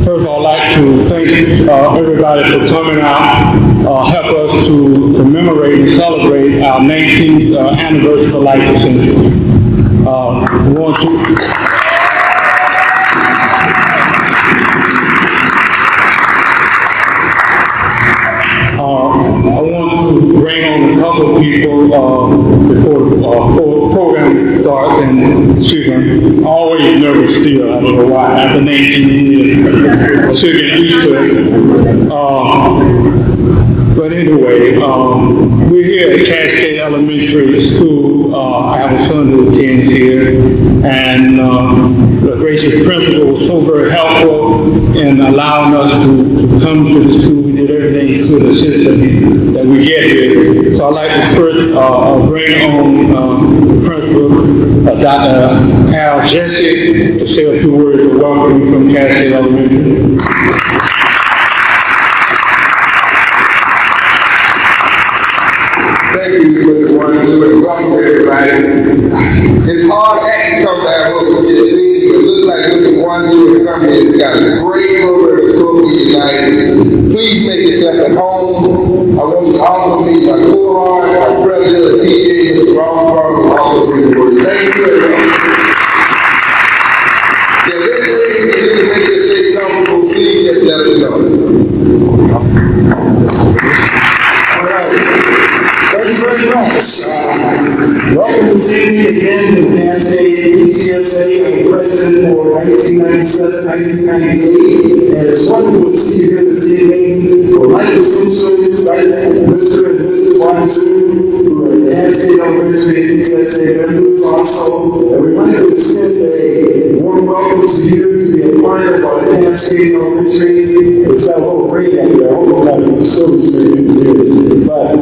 First of all, I'd like to thank everybody for coming out, help us to commemorate and celebrate our 19th anniversary of Life Essentials. We want to bring on a couple of people before the program starts, and excuse me, I'm always nervous still, I don't know why, after 19 years, I should get used to it. But anyway, we're here at Cascade Elementary School. I have a son who attends here, and the gracious principal was so very helpful in allowing us to come to the school. We did everything to the system that we get here. So I'd like to first bring on the principal, Dr. Al Jesse, to say a few words of welcome from Cascade Elementary. Thank you, Mr. Warren. Welcome, everybody. It's hard to come back what we just seen, but it looks like Mr. Warren and company has got a great program in store for you tonight. Please make yourself at home. I want you to also meet my co-hard, our president of the PTA, Mr. Ron Farmer, also bring the words. Thank you, everyone. Yeah, this thing, if you can make this stay comfortable, please just let us know. All right. Thank you very much. Welcome this evening again to Cascade PTSA. I'm president for 1997-1998, and it's wonderful to see you here this evening. For Life Essentials, like Mr. and Mrs. Watson, who are Cascade Elementary PTSA members also, and we'd like to extend a warm welcome to you to be a part of our Cascade Elementary. It's got a little rain out there. I hope it's not going to service very good. But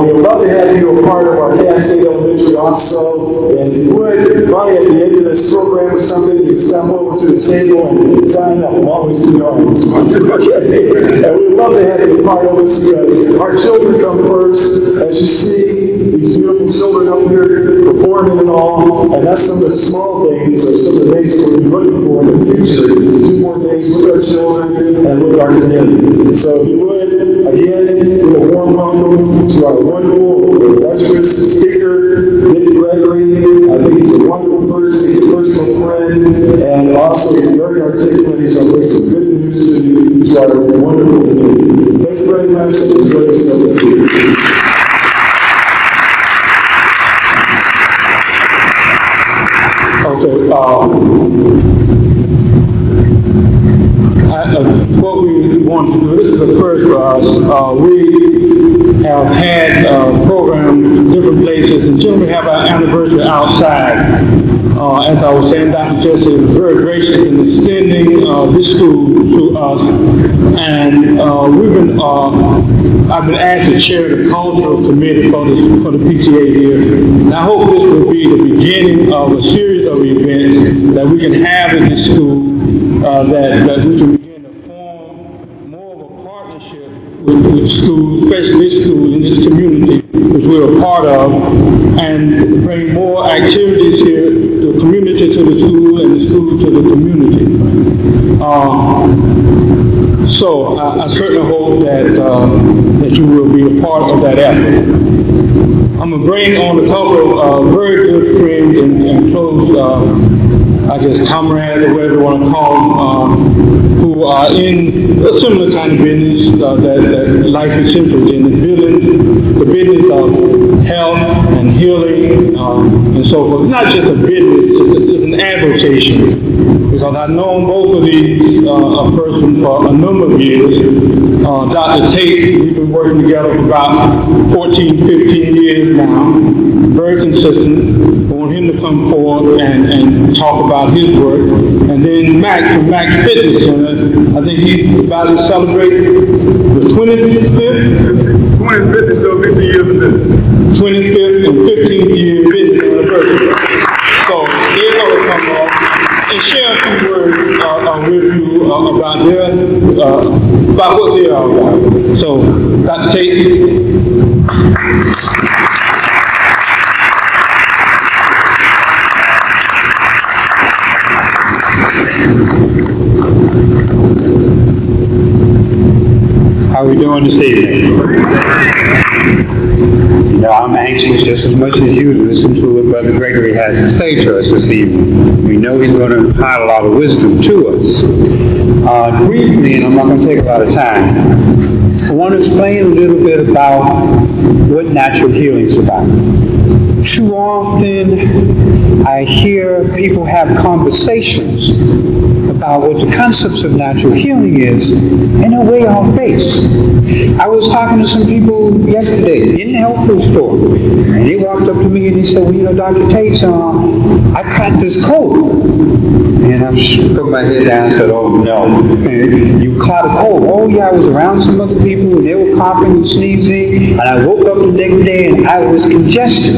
we'd love to have you a part of our Cascade Elementary also. And if you would, probably at the end of this program or something, you can step over to the table and sign up. I'm always doing our responsibility. And we'd love to have you a part of us because our children come first. As you see, these beautiful children up here performing and all. And that's some of the small things or some of the things that we'll be looking for in the future. Do more things with our children and with our community. So if you would, again, give a warm welcome to our wonderful, illustrious speaker, Gregory. I think he's a wonderful person. He's a personal friend, and also he's very articulate. He's going to bring some good news to our wonderful community. Thank you very much, and enjoy yourself this evening. Okay. What we want to do, this is the first for us. We have had programs in different places, and generally have our anniversary outside. As I was saying, Dr. Jesse was very gracious in extending this school to us, and I've been asked to chair the cultural committee for the PTA here. And I hope this will be the beginning of a series of events that we can have in this school, that we can begin to form more of a partnership with schools, especially this school in this community, which we're a part of, and bring more activities here, the community to the school and the school to the community. So I certainly hope that you will be a part of that effort. I'm going to bring on a couple of very good friends and close, I guess, comrades or whatever you want to call them, who are in a similar kind of business that Life Essentials in, the business of health and healing and so forth. It's not just a business, it's an avocation. Because I've known both of these persons for a number of years. Dr. Tate, we've been working together for about 14, 15 years now. Very consistent. I want him to come forward and talk about his work. And then Mac from Mac Fitness Center, I think he's about to celebrate the 25th? 25th, so 50 years of business. 25th and 15th year business anniversary. So they're going to come up and share a few words with you about what they are about. So, Dr. Tate. How are we doing this evening? You know, I'm anxious just as much as you to listen to what Brother Gregory has to say to us this evening. We know he's going to impart a lot of wisdom to us. Briefly, and I'm not going to take a lot of time, I want to explain a little bit about what natural healing is about. Too often, I hear people have conversations about what the concepts of natural healing is, and they're way off base. I was talking to some people yesterday in the health food store, and they walked up to me and they said, well, you know, Dr. Tate, I caught this cold. And I put my head down and said, oh, no. And you caught a cold. Oh, yeah, I was around some other people, and they were coughing and sneezing, and I woke up the next day, and I was congested,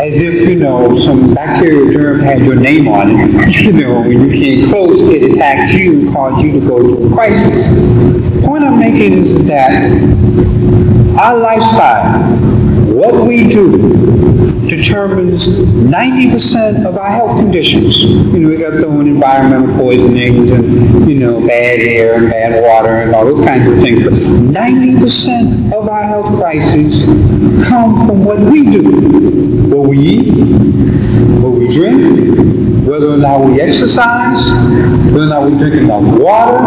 as if, you know, some bacterial germ had your name on it. You know, when you came close, it attacked you and caused you to go through a crisis. The point I'm making is that our lifestyle, what we do, determines 90% of our health conditions. You know, we got throwing environmental poisonings and, you know, bad air and bad water and all those kinds of things. But 90% of our health crises come from what we do. What we eat, what we drink, whether or not we exercise, whether or not we drink enough water,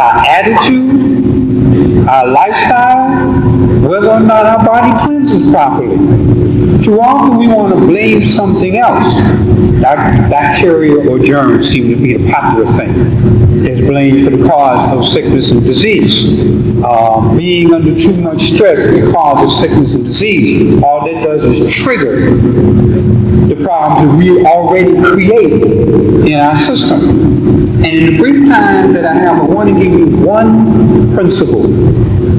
our attitude, our lifestyle, whether or not our body cleanses properly. Too often we want to blame something else. Bacteria or germs seem to be the popular thing. It's blamed for the cause of sickness and disease. Being under too much stress can cause sickness and disease. All that does is trigger the problems that we already create in our system. And in the brief time that I have, I want to give you one principle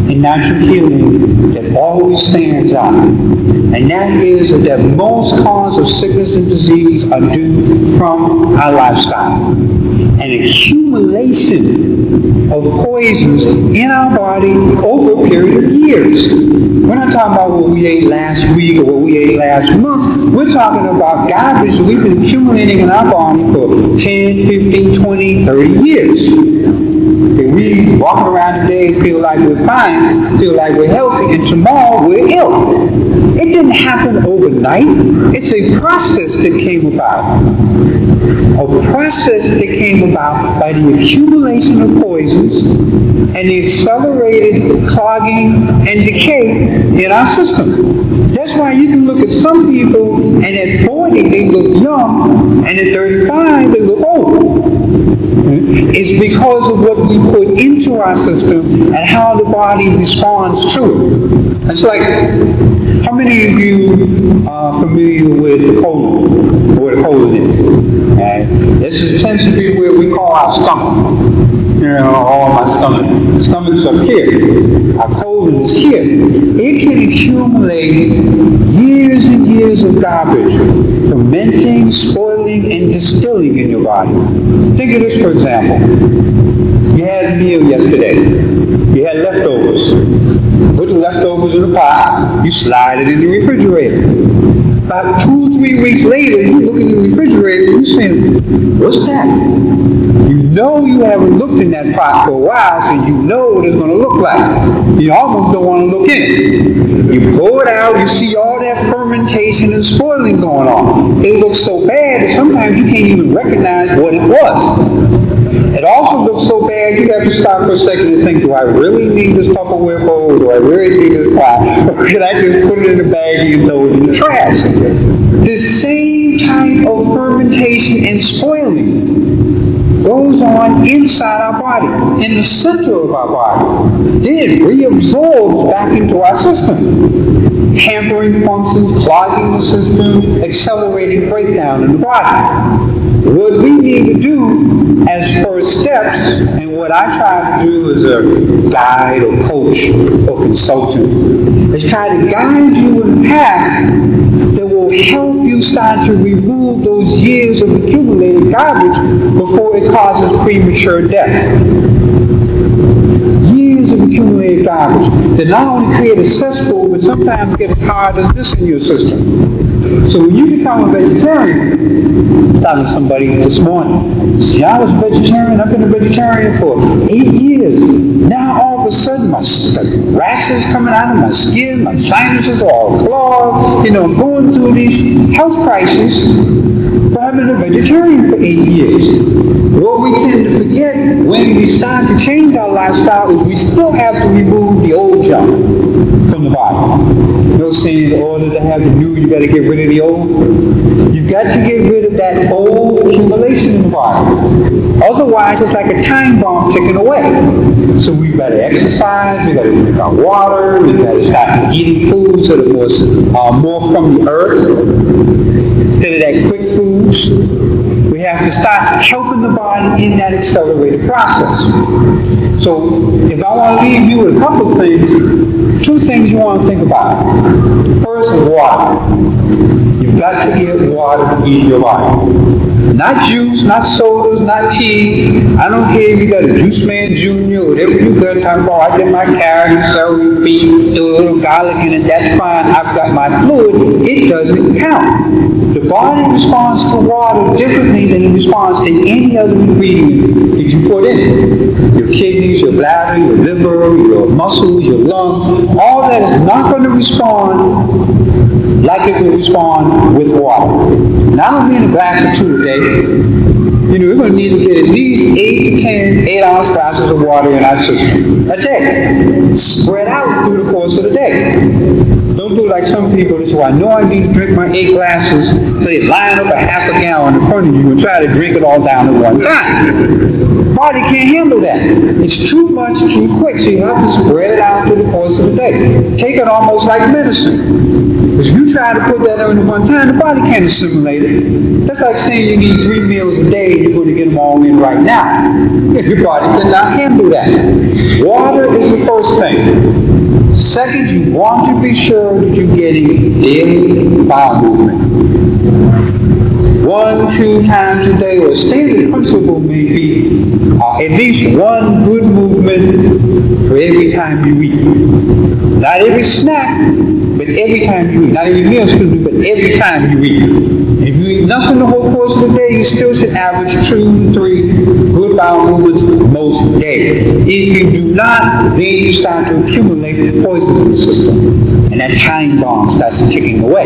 in natural healing that always stands out. And that is that most causes of sickness and disease are due from our lifestyle. An accumulation of poisons in our body over a period of years. We're not talking about what we ate last week or what we ate last month. We're talking about garbage that we've been accumulating in our body for 10, 15, 20, 30 years. If we walk around today and feel like we're fine, feel like we're healthy, and tomorrow we're ill. It didn't happen overnight. It's a process that came about. A process that came about by the accumulation of poisons and the accelerated clogging and decay in our system. That's why you can look at some people, and at 40 they look young, and at 35 they look old. It's because of what we put into our system and how the body responds to it. It's like, how many of you are familiar with the colon, where the colon is? And this tends to be where we call our stomach. You know, all my stomach. Stomach's up here. Our colon is here. It can accumulate years and years of garbage, fermenting, spoiling, and distilling in your body. Think of this, for example. You had a meal yesterday. You had leftovers. Put the leftovers in a pot. You slide it in the refrigerator. About 2 or 3 weeks later, you look in the refrigerator and you say, what's that? You know you haven't looked in that pot for a while, so you know what it's going to look like. You almost don't want to look in it. You pull it out, you see all that fermentation and spoiling going on. It looks so bad that sometimes you can't even recognize what it was. It also looks so bad you have to stop for a second and think, do I really need this Tupperware bowl? Do I really need this pot? Or can I just put it in the bag and throw it in the trash? The same type of fermentation and spoiling goes on inside our body, in the center of our body. Then it reabsorbs back into our system, hampering functions, clogging the system, accelerating breakdown in the body. What we need to do as first steps, and what I try to do as a guide or coach or consultant, is try to guide you in a path that will help you start to remove those years of accumulated garbage before it causes premature death. Years of accumulated garbage that not only create a cesspool, but sometimes get as hard as this in your system. So when you become a vegetarian, I was talking to somebody this morning. See, I was a vegetarian. I've been a vegetarian for 8 years. Now all of a sudden, my rashes coming out of my skin, my sinuses are all clogged. I'm going through these health crises. But I've been a vegetarian for 8 years. What we tend to forget when we start to change our lifestyle is we still have to remove the old junk from the body. Saying in order to have the new, you got to get rid of the old. You've got to get rid of that old accumulation in the body. Otherwise, it's like a time bomb ticking away. So we've got to exercise, we've got to drink our water, we've got to start eating foods that are more from the earth instead of that quick foods. We have to start helping the body in that accelerated process. So if I want to leave you with a couple of things, 2 things you want to think about. First is water. You've got to get water in your body. Not juice, not sodas, not teas. I don't care if you got a Juice Man Jr. or whatever you got. Talking about, I get my carrot and celery, beef, do a little garlic in it, that's fine. I've got my fluid. It doesn't count. The body responds to water differently than it responds to any other ingredient that you put in it. Your kidneys, your bladder, your liver, your muscles, your lungs, all that is not going to respond like it will respond with water. And I don't mean a glass or 2 a day. We're going to need to get at least 8 to 10 8-ounce glasses of water in our system a day, spread out through the course of the day. Don't do like some people that say, well, I know I need to drink my 8 glasses, so they line up a half a gallon in front of you and try to drink it all down at one time. Body can't handle that. It's too much, too quick, so you have to spread it out through the course of the day. Take it almost like medicine. Because if you try to put that on at one time, the body can't assimilate it. That's like saying you need 3 meals a day and you're going to get them all in right now. Your body cannot handle that. Water is the first thing. Second, you want to be sure that you're getting daily bowel movement. 1, 2 times a day, or a standard principle may be at least 1 good movement for every time you eat. Not every snack, but every time you eat. Not every meal, but every time you eat. If you eat nothing the whole course of the day, you still should average 2 to 3 good bowel movements most days. If you do not, then you start to accumulate poisons in the system. And that time bomb starts ticking away.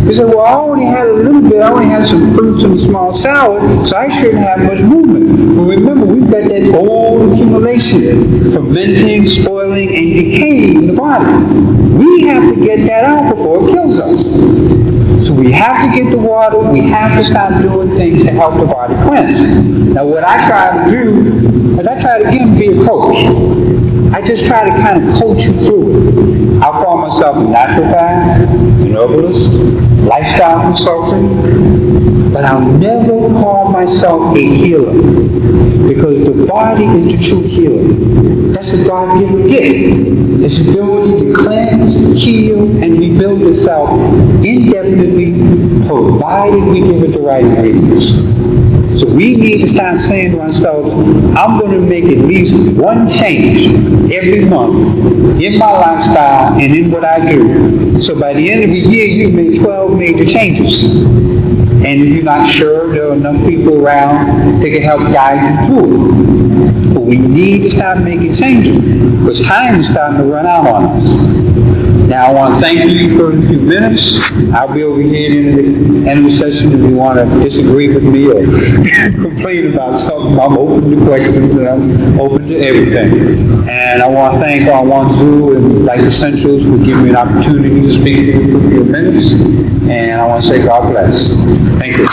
You say, well, I only had a little bit. I only had some fruits and a small salad, so I shouldn't have much movement. But remember, we've got that old accumulation, fermenting, spoiling, and decaying in the body. We have to get that out before it kills us. So we have to get the water. We have to start doing things to help the body cleanse. Now, what I try to do is I try to, again, be a coach. I just try to kind of coach you through it. I'll call myself a naturopath, an herbalist, lifestyle consultant, but I'll never call myself a healer, because the body is the true healer. That's a God-given gift. Its ability to cleanse, heal, and rebuild itself indefinitely, provided we give it the right ingredients. So we need to start saying to ourselves, I'm going to make at least 1 change every month in my lifestyle and in what I do. So by the end of the year, you've made 12 major changes. And if you're not sure, there are enough people around that can help guide you through it. But we need to start making changes, because time is starting to run out on us. Now, I want to thank you for a few minutes. I'll be over here in the end of the session if you want to disagree with me or complain about something. I'm open to questions and I'm open to everything. And I want to thank Wanzu and Life Essentials for giving me an opportunity to speak to you for a few minutes. And I want to say God bless. Thank you.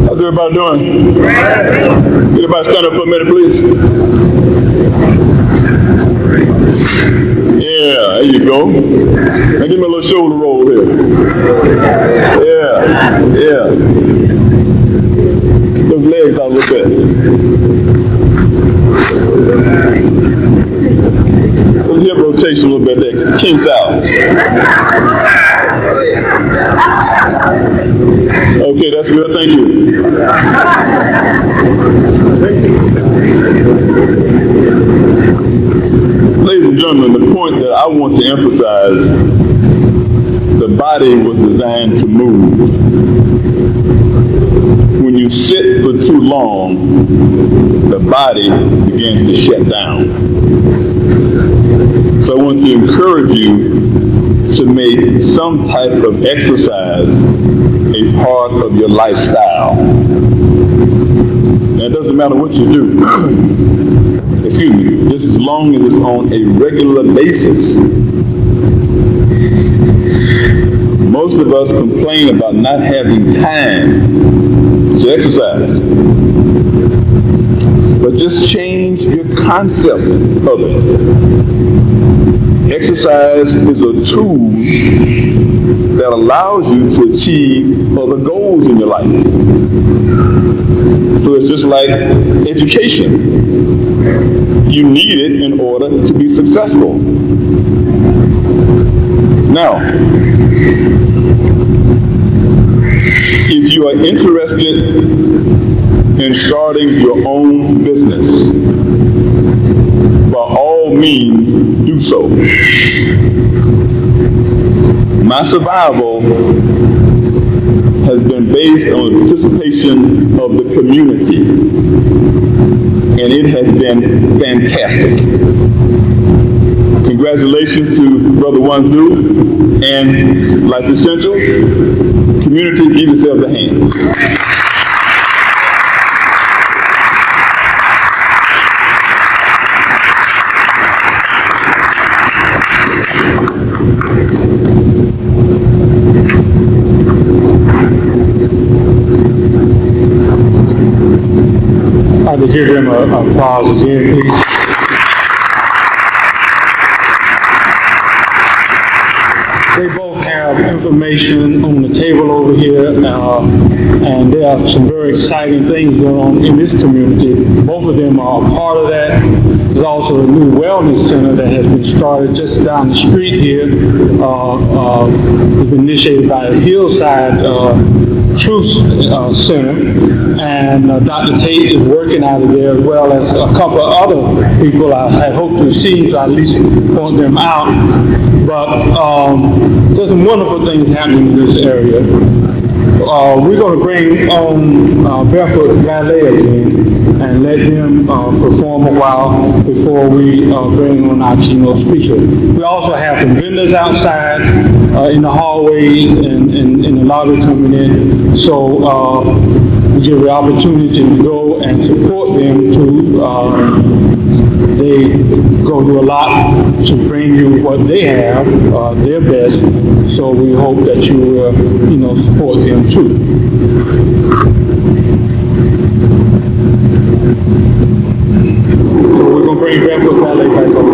How's everybody doing? Everybody stand up for a minute, please. Yeah, there you go. Now give me a little shoulder roll here. Yeah, yes. Those legs conversation a little bit there. King South. Okay, that's good. Thank you. Ladies and gentlemen, the point that I want to emphasize, the body was designed to move. When you sit for too long, the body begins to shut down. So I want to encourage you to make some type of exercise a part of your lifestyle. And it doesn't matter what you do. Excuse me, just as long as it's on a regular basis. Most of us complain about not having time to exercise. But just change your concept of it. Exercise is a tool that allows you to achieve other goals in your life. So it's just like education. You need it in order to be successful. Now, if you are interested in starting your own business, by all means, do so. My survival has been based on the participation of the community, and it has been fantastic. Congratulations to Brother Wanzu and Life Essentials. Community, give yourselves a hand. I'd like to give them an applause again, please. They both have information on the table over here, and there are some very exciting things going on in this community. Both of them are a part of that. There's also a new wellness center that has been started just down the street here. It's been initiated by the Hillside Truth Center, and Dr. Tate is working out of there, as well as a couple of other people I had hoped to see, so I at least point them out. But there's some wonderful things happening in this area. We're going to bring on Barefoot Ballet again and let them perform a while before we bring on our keynote speaker. We also have some vendors outside in the hallways and in the lobby coming in. So we give the opportunity to go and support them to they go to a lot to bring you what they have, their best. So we hope that you will, support them too. So we're gonna bring Barefoot Ballet back on.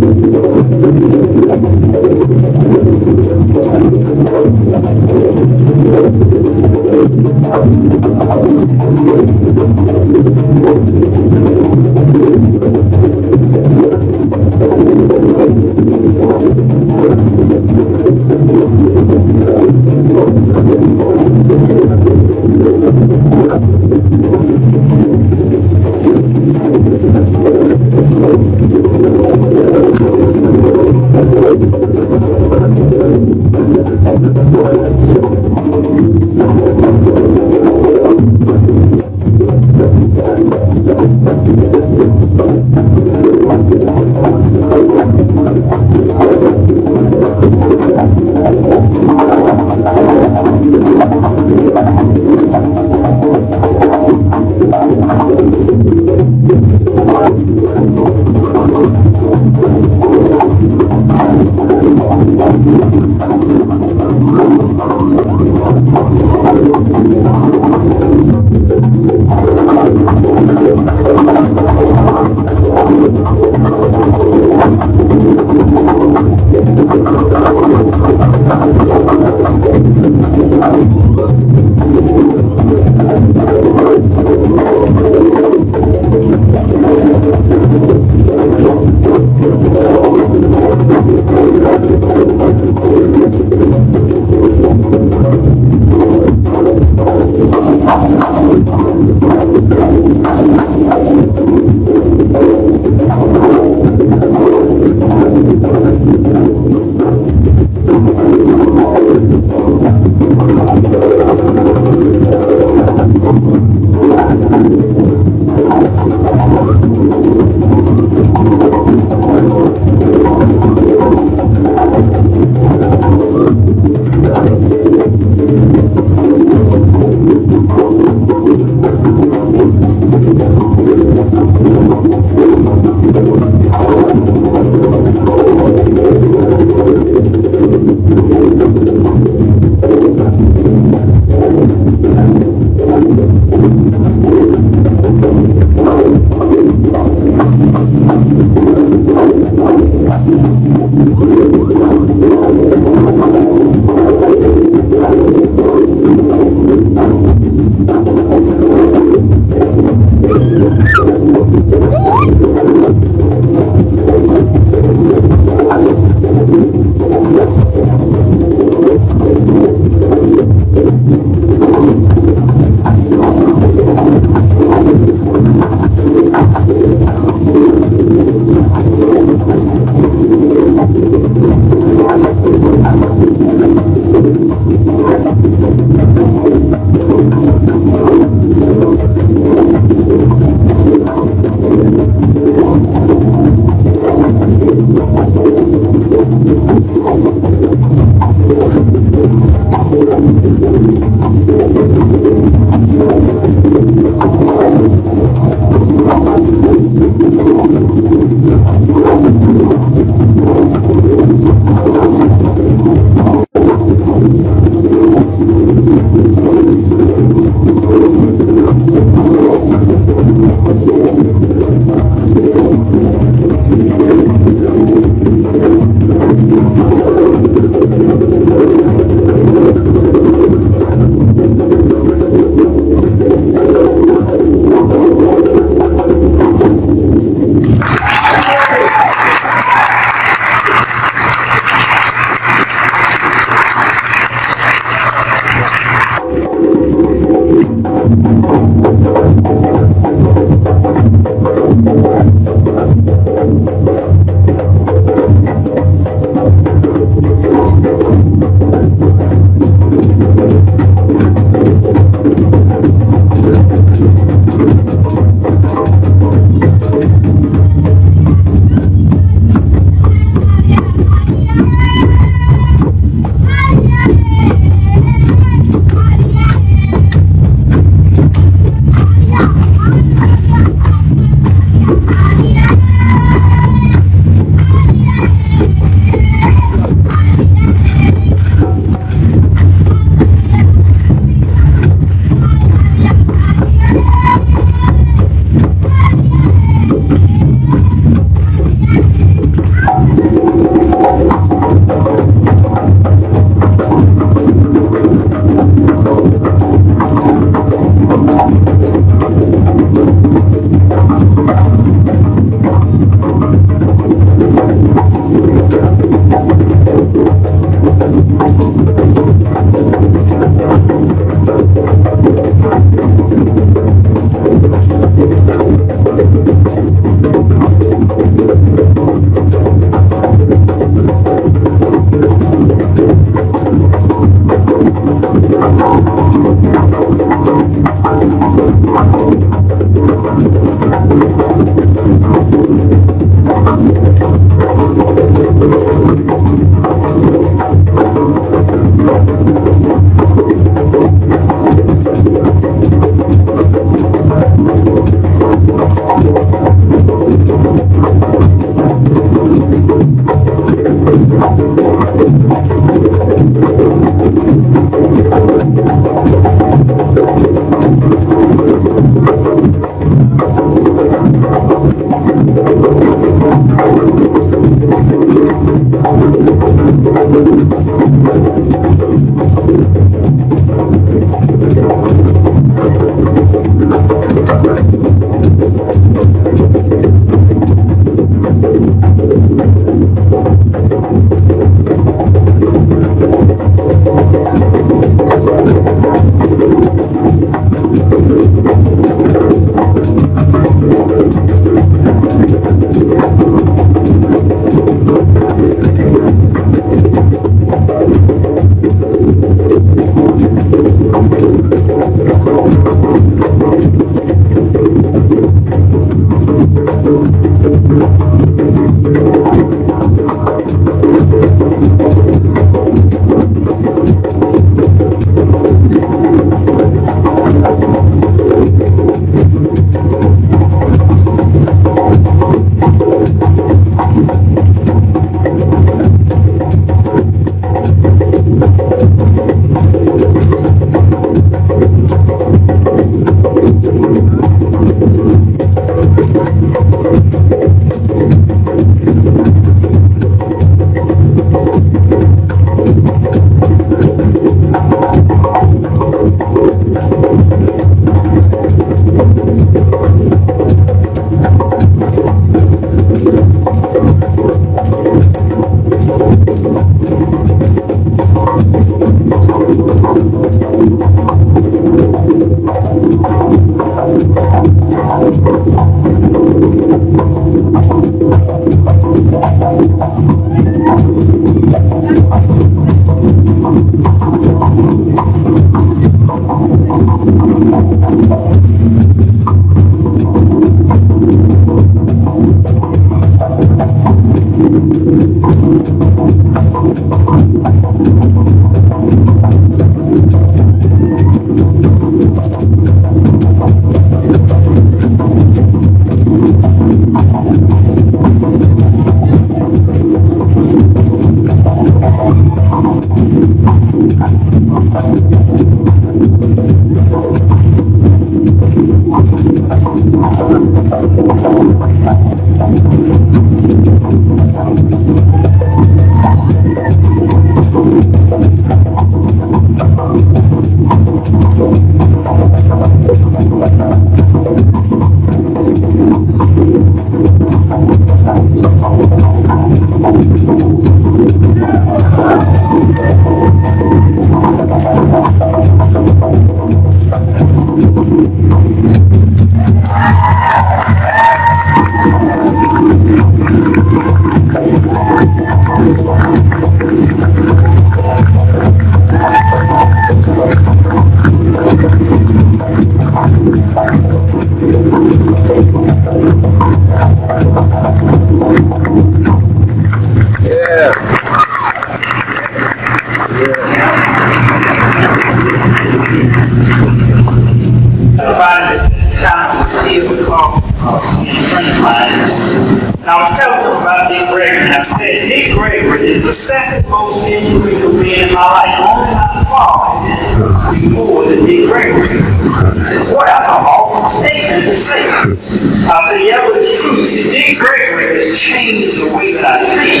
And I was telling them about Dick Gregory, and I said, Dick Gregory is the second most influential man in my life. Only my father is influenced more than Dick Gregory. He said, boy, that's an awesome statement to say. I said, yeah, but it's true. He said, Dick Gregory has changed the way that I think.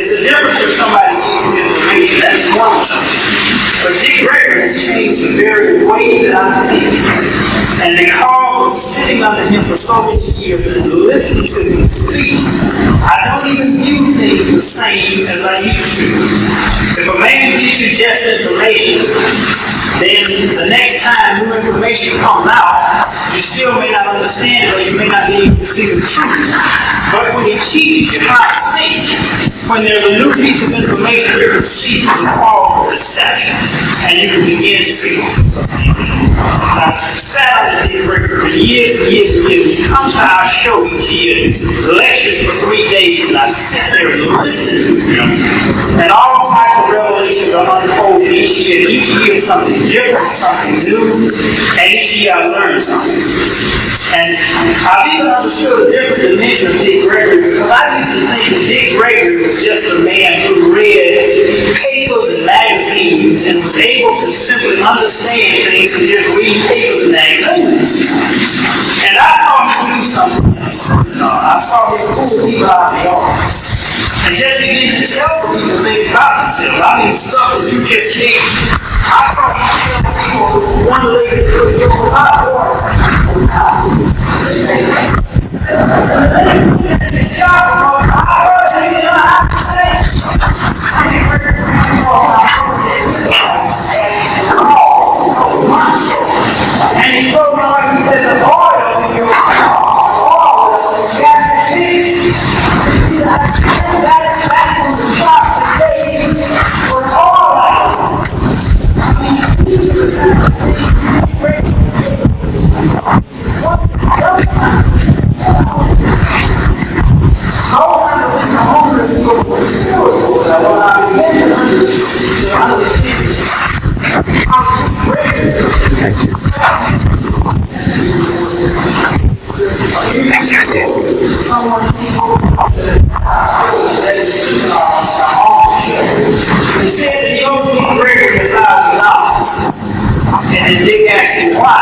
It's a difference when somebody gives you information. That's one something. But Dick Gregory has changed the very way that I think. And because of sitting under him for so many years and listening to him speak, I don't even view things the same as I used to. If a man gives you just information, then the next time new information comes out, you still may not understand it or you may not be able to see the truth. But when he teaches you how to think, when there's a new piece of information, you can see the power of perception and you can begin to see the truth. I sat under Dick Gregory for years and years and years. He comes to our show each year, lectures for 3 days, and I sit there and listen to him. And all types of revelations are unfolded each year. Each year is something different, something new, and each year I learn something. And I've even understood a different dimension of Dick Gregory because I used to think that Dick Gregory was just a man who read papers and magazines and was able to simply understand things from just reading papers and magazines. And I saw him do something else. I saw him pull people out of the office and just begin to tell and stuff that you just can't. I thought you tell people one lady put your hot water. And he told me, like he said, the oil in your He said that he owed me Gregory $1,000. And then Dick asked him why.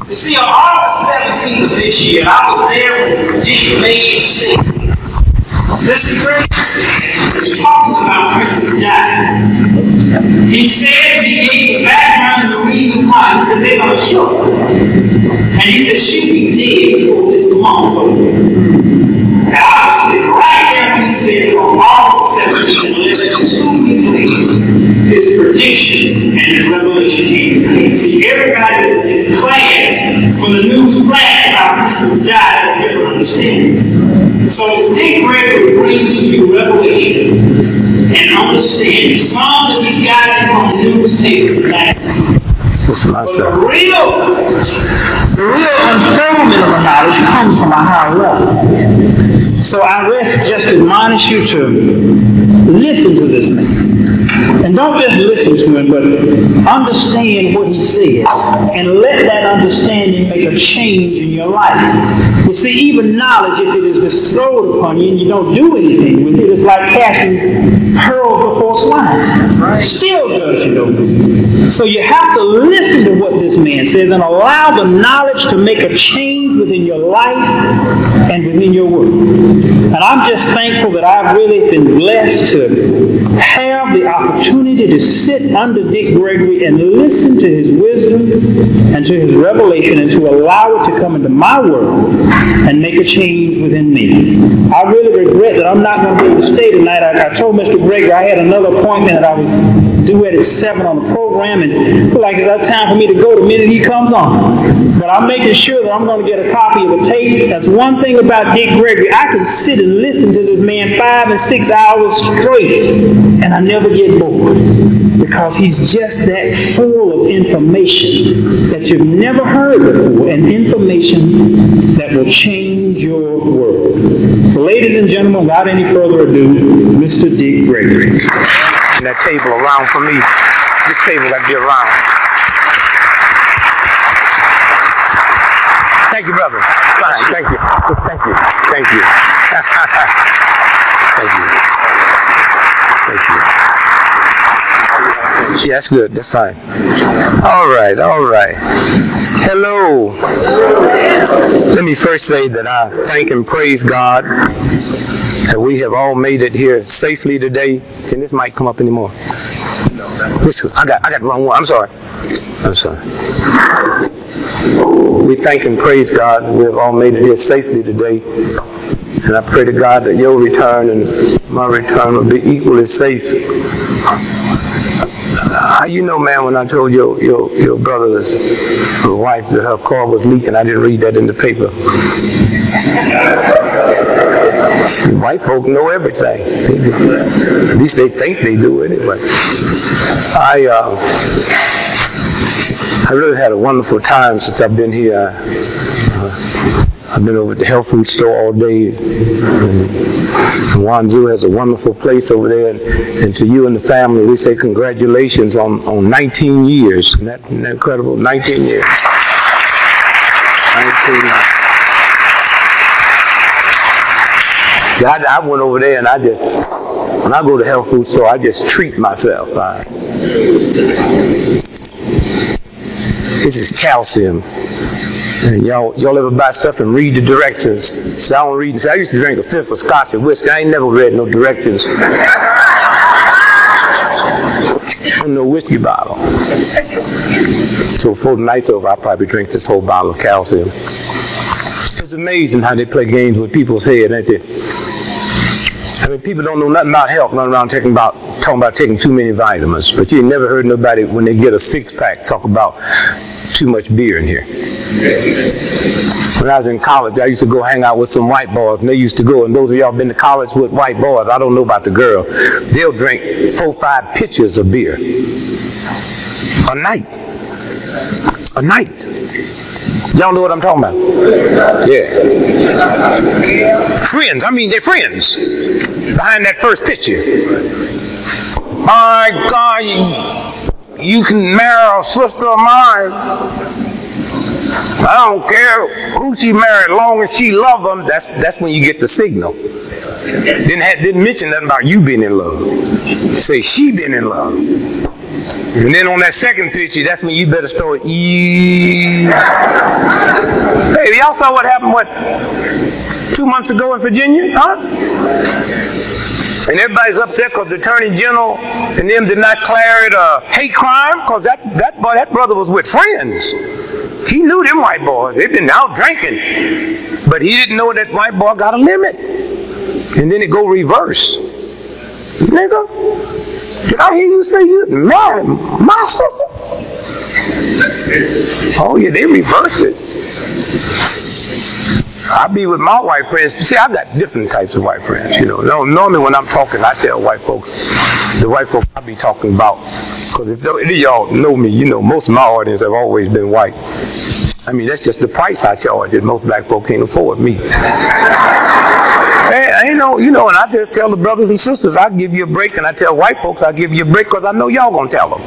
You see, on August 17th of this year, I was there when Dick made a statement. Mr. Gregory was talking about Princess Diana. He said, he gave the background and the reason why. He said, they're going to kill her. And he said, she'll be dead before this month's over. And I was sitting right there when he said, on August 17th, and less than 2 weeks later, his prediction and his revelation came. See, everybody was in his class when the news flashed about Princess Diana, they didn't understand. So as Dick Gregory brings to you revelation and understanding, some of these guys on the newspapers last week. The real unfoldment of the knowledge comes from a higher level. So I just admonish you to listen to this man. And don't just listen to him, but understand what he says. And let that understanding make a change in your life. You see, even knowledge, if it is bestowed upon you and you don't do anything with it, it's like casting pearls before swine. Right. Still does you no good. So you have to listen to what this man says and allow the knowledge to make a change within your life and within your work. And I'm just thankful that I've really been blessed to have the opportunity to sit under Dick Gregory and listen to his wisdom and to his revelation and to allow it to come into my world and make a change within me. I really regret that I'm not going to be able to stay tonight. I told Mr. Gregory I had another appointment that I was due at 7 on the program, and I feel like it's that time for me to go the minute he comes on. But I'm making sure that I'm going to get a copy of the tape. That's one thing about Dick Gregory. I can sit and listen to this man 5 and 6 hours straight, and I never get bored, because he's just that full of information that you've never heard before, and information that will change your world. So ladies and gentlemen, without any further ado, Mr. Dick Gregory. That table around for me. This table got to be around. Thank you, brother. Fine. Thank you. Thank you. Thank you. Thank you. Thank you. Yeah, that's good. That's fine. All right. All right. Hello. Let me first say that I thank and praise God that we have all made it here safely today. And this might come up anymore. Which one? I got the wrong one. I'm sorry. We thank and praise God that we have all made it here safely today. And I pray to God that your return and my return will be equally safe. How you know, man, when I told your brother's wife that her car was leaking, I didn't read that in the paper. White folk know everything. At least they think they do anyway. I really had a wonderful time since I've been here. I've been over at the health food store all day. Wanzhou has a wonderful place over there. And to you and the family, we say congratulations on 19 years. Isn't that incredible? 19 years. 19 years. See, I went over there and when I go to the health food store, I just treat myself. This is calcium. And y'all ever buy stuff and read the directions? See, I don't read. See, I used to drink a fifth of scotch and whiskey. I ain't never read no directions. on no whiskey bottle. So before the night's over, I'll probably drink this whole bottle of calcium. It's amazing how they play games with people's head, ain't it? I mean, people don't know nothing about health, running around talking about taking too many vitamins. But you ain't never heard nobody, when they get a six-pack, talk about too much beer in here. When I was in college, I used to go hang out with some white boys, and they used to go, and those of y'all been to college with white boys, I don't know about the girl, they'll drink 4 or 5 pitchers of beer a night. A night. Y'all know what I'm talking about? Yeah. Friends, I mean, they're friends behind that first picture. My God, you can marry a sister of mine. I don't care who she married, as long as she loves them. That's when you get the signal. Didn't mention nothing about you being in love. Say she been in love. And then on that second picture, that's when you better start eating. Hey, y'all saw what happened, 2 months ago in Virginia? Huh? And everybody's upset because the Attorney General and them did not declare it a hate crime because that brother was with friends. He knew them white boys. They've been out drinking. But he didn't know that white boy got a limit. And then it go reverse. Nigga, did I hear you say you married my sister? Oh yeah, they reversed it. I be with my white friends. See, I got different types of white friends, you know. Normally when I'm talking, I tell white folks, the white folks I be talking about, because if y'all know me, you know, most of my audience have always been white. I mean, that's just the price I charge that most black folk can't afford me. Hey, I ain't no, you know, and I just tell the brothers and sisters, I'll give you a break, and I tell white folks, I'll give you a break because I know y'all gonna tell them.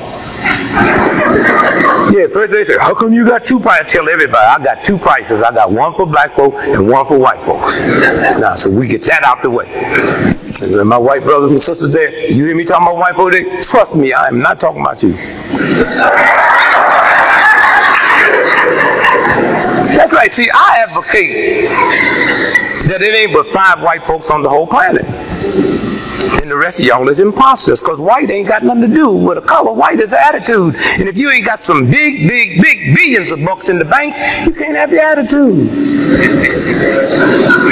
Yeah, first they say, how come you got 2 prices? I tell everybody, I got 2 prices. I got one for black folk and one for white folks. Now, so we get that out the way. And my white brothers and sisters there, you hear me talking about white folk there? Trust me, I am not talking about you. That's right. See, I advocate that it ain't but 5 white folks on the whole planet. And the rest of y'all is imposters, because white ain't got nothing to do with a color. White is attitude. And if you ain't got some big billions of bucks in the bank, you can't have the attitude.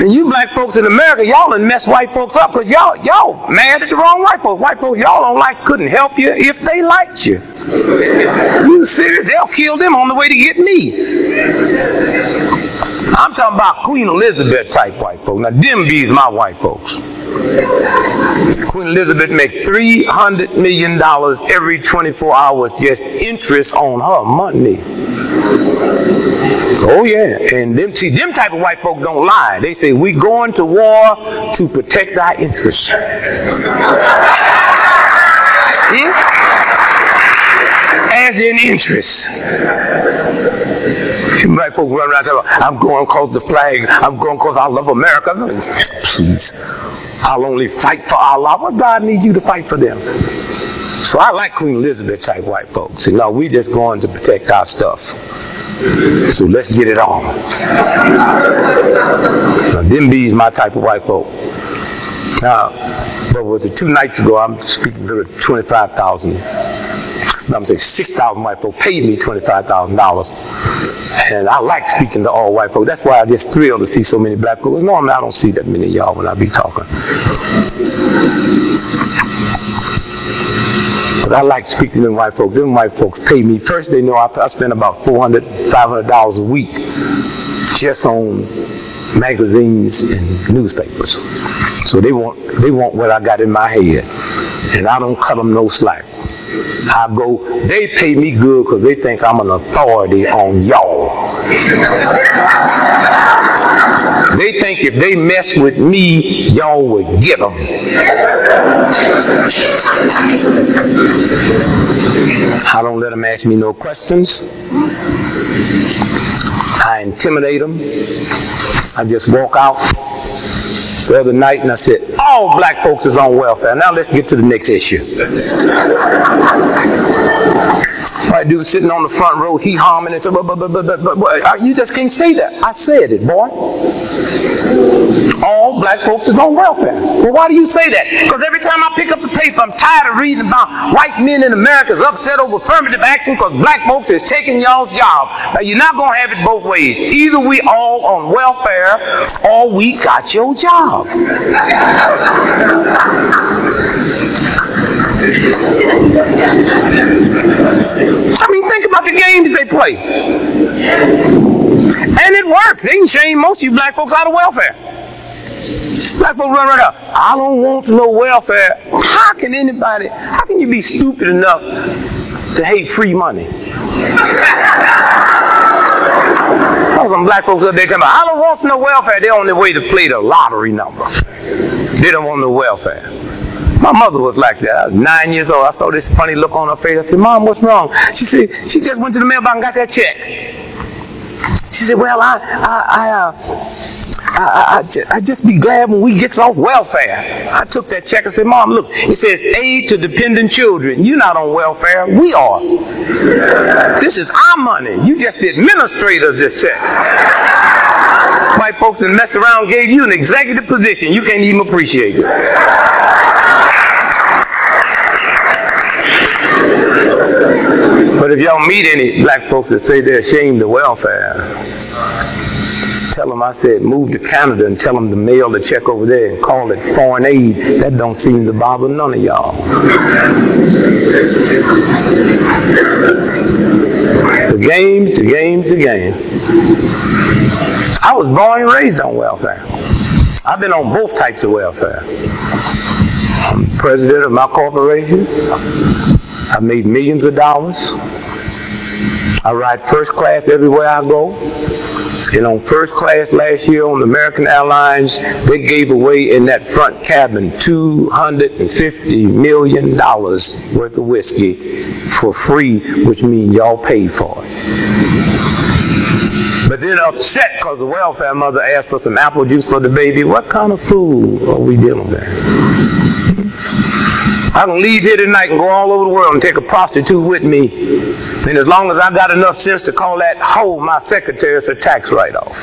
And you black folks in America, y'all done mess white folks up because y'all mad at the wrong white folks. White folks y'all couldn't help you if they liked you. You serious? They'll kill them on the way to get me. I'm talking about Queen Elizabeth type white folks. Now them bees my white folks. Queen Elizabeth make $300 million every 24 hours just interest on her money. Oh yeah, and them type of white folk don't lie. They say we going to war to protect our interests. As in interest. Black folk run around talking about, I'm going because the flag, I'm going because I love America. Please, I'll only fight for Allah. What God needs you to fight for them? So I like Queen Elizabeth type white folks. You know, we just going to protect our stuff. So let's get it on. Now, them bees my type of white folk. Now, what was it, 2 nights ago, I'm speaking to 25,000. I'm saying 6,000 white folk paid me $25,000. And I like speaking to all white folk. That's why I just thrilled to see so many black folks. Normally I don't see that many of y'all when I be talking. But I like speaking to them white folks. Them white folks pay me. First they know I spend about $400, $500 a week just on magazines and newspapers. So they want what I got in my head. And I don't cut them no slack. They pay me good because they think I'm an authority on y'all. They think if they mess with me, y'all would get them. I don't let them ask me no questions. I intimidate them. I just walk out. The other night, and I said, all black folks is on welfare. Now let's get to the next issue. White dude sitting on the front row, he humming and said, you just can't say that. I said it, boy. all black folks is on welfare. Well, why do you say that? Because every time I pick up the paper, I'm tired of reading about white men in America is upset over affirmative action because black folks is taking y'all's job. Now, you're not going to have it both ways. Either we all on welfare or we got your job. I mean, think about the games they play. And it works. They can shame most of you black folks out of welfare. Black folks run right up. I don't want no welfare. How can you be stupid enough to hate free money? Some black folks up there talking about, I don't want no welfare. They're on their way to play the lottery number. They don't want no welfare. My mother was like that. I was 9 years old. I saw this funny look on her face. I said, Mom, what's wrong? She said, she just went to the mailbox and got that check. She said, well, I just be glad when we get off welfare. I took that check and said, Mom, look, it says aid to dependent children. You're not on welfare. We are. This is our money. You just the administrator of this check. White folks that messed around gave you an executive position. You can't even appreciate it. But if y'all meet any black folks that say they're ashamed of welfare, tell them I said move to Canada and tell them to mail the check over there and call it foreign aid. That don't seem to bother none of y'all. The games. I was born and raised on welfare. I've been on both types of welfare. I'm president of my corporation. I made millions of dollars. I ride first class everywhere I go. And on first class last year on American Airlines, they gave away in that front cabin $250 million worth of whiskey for free, which means y'all paid for it. But then upset because the welfare mother asked for some apple juice for the baby. What kind of fool are we dealing with? I can leave here tonight and go all over the world and take a prostitute with me. And as long as I got enough sense to call that hoe my secretary, it's a tax write-off.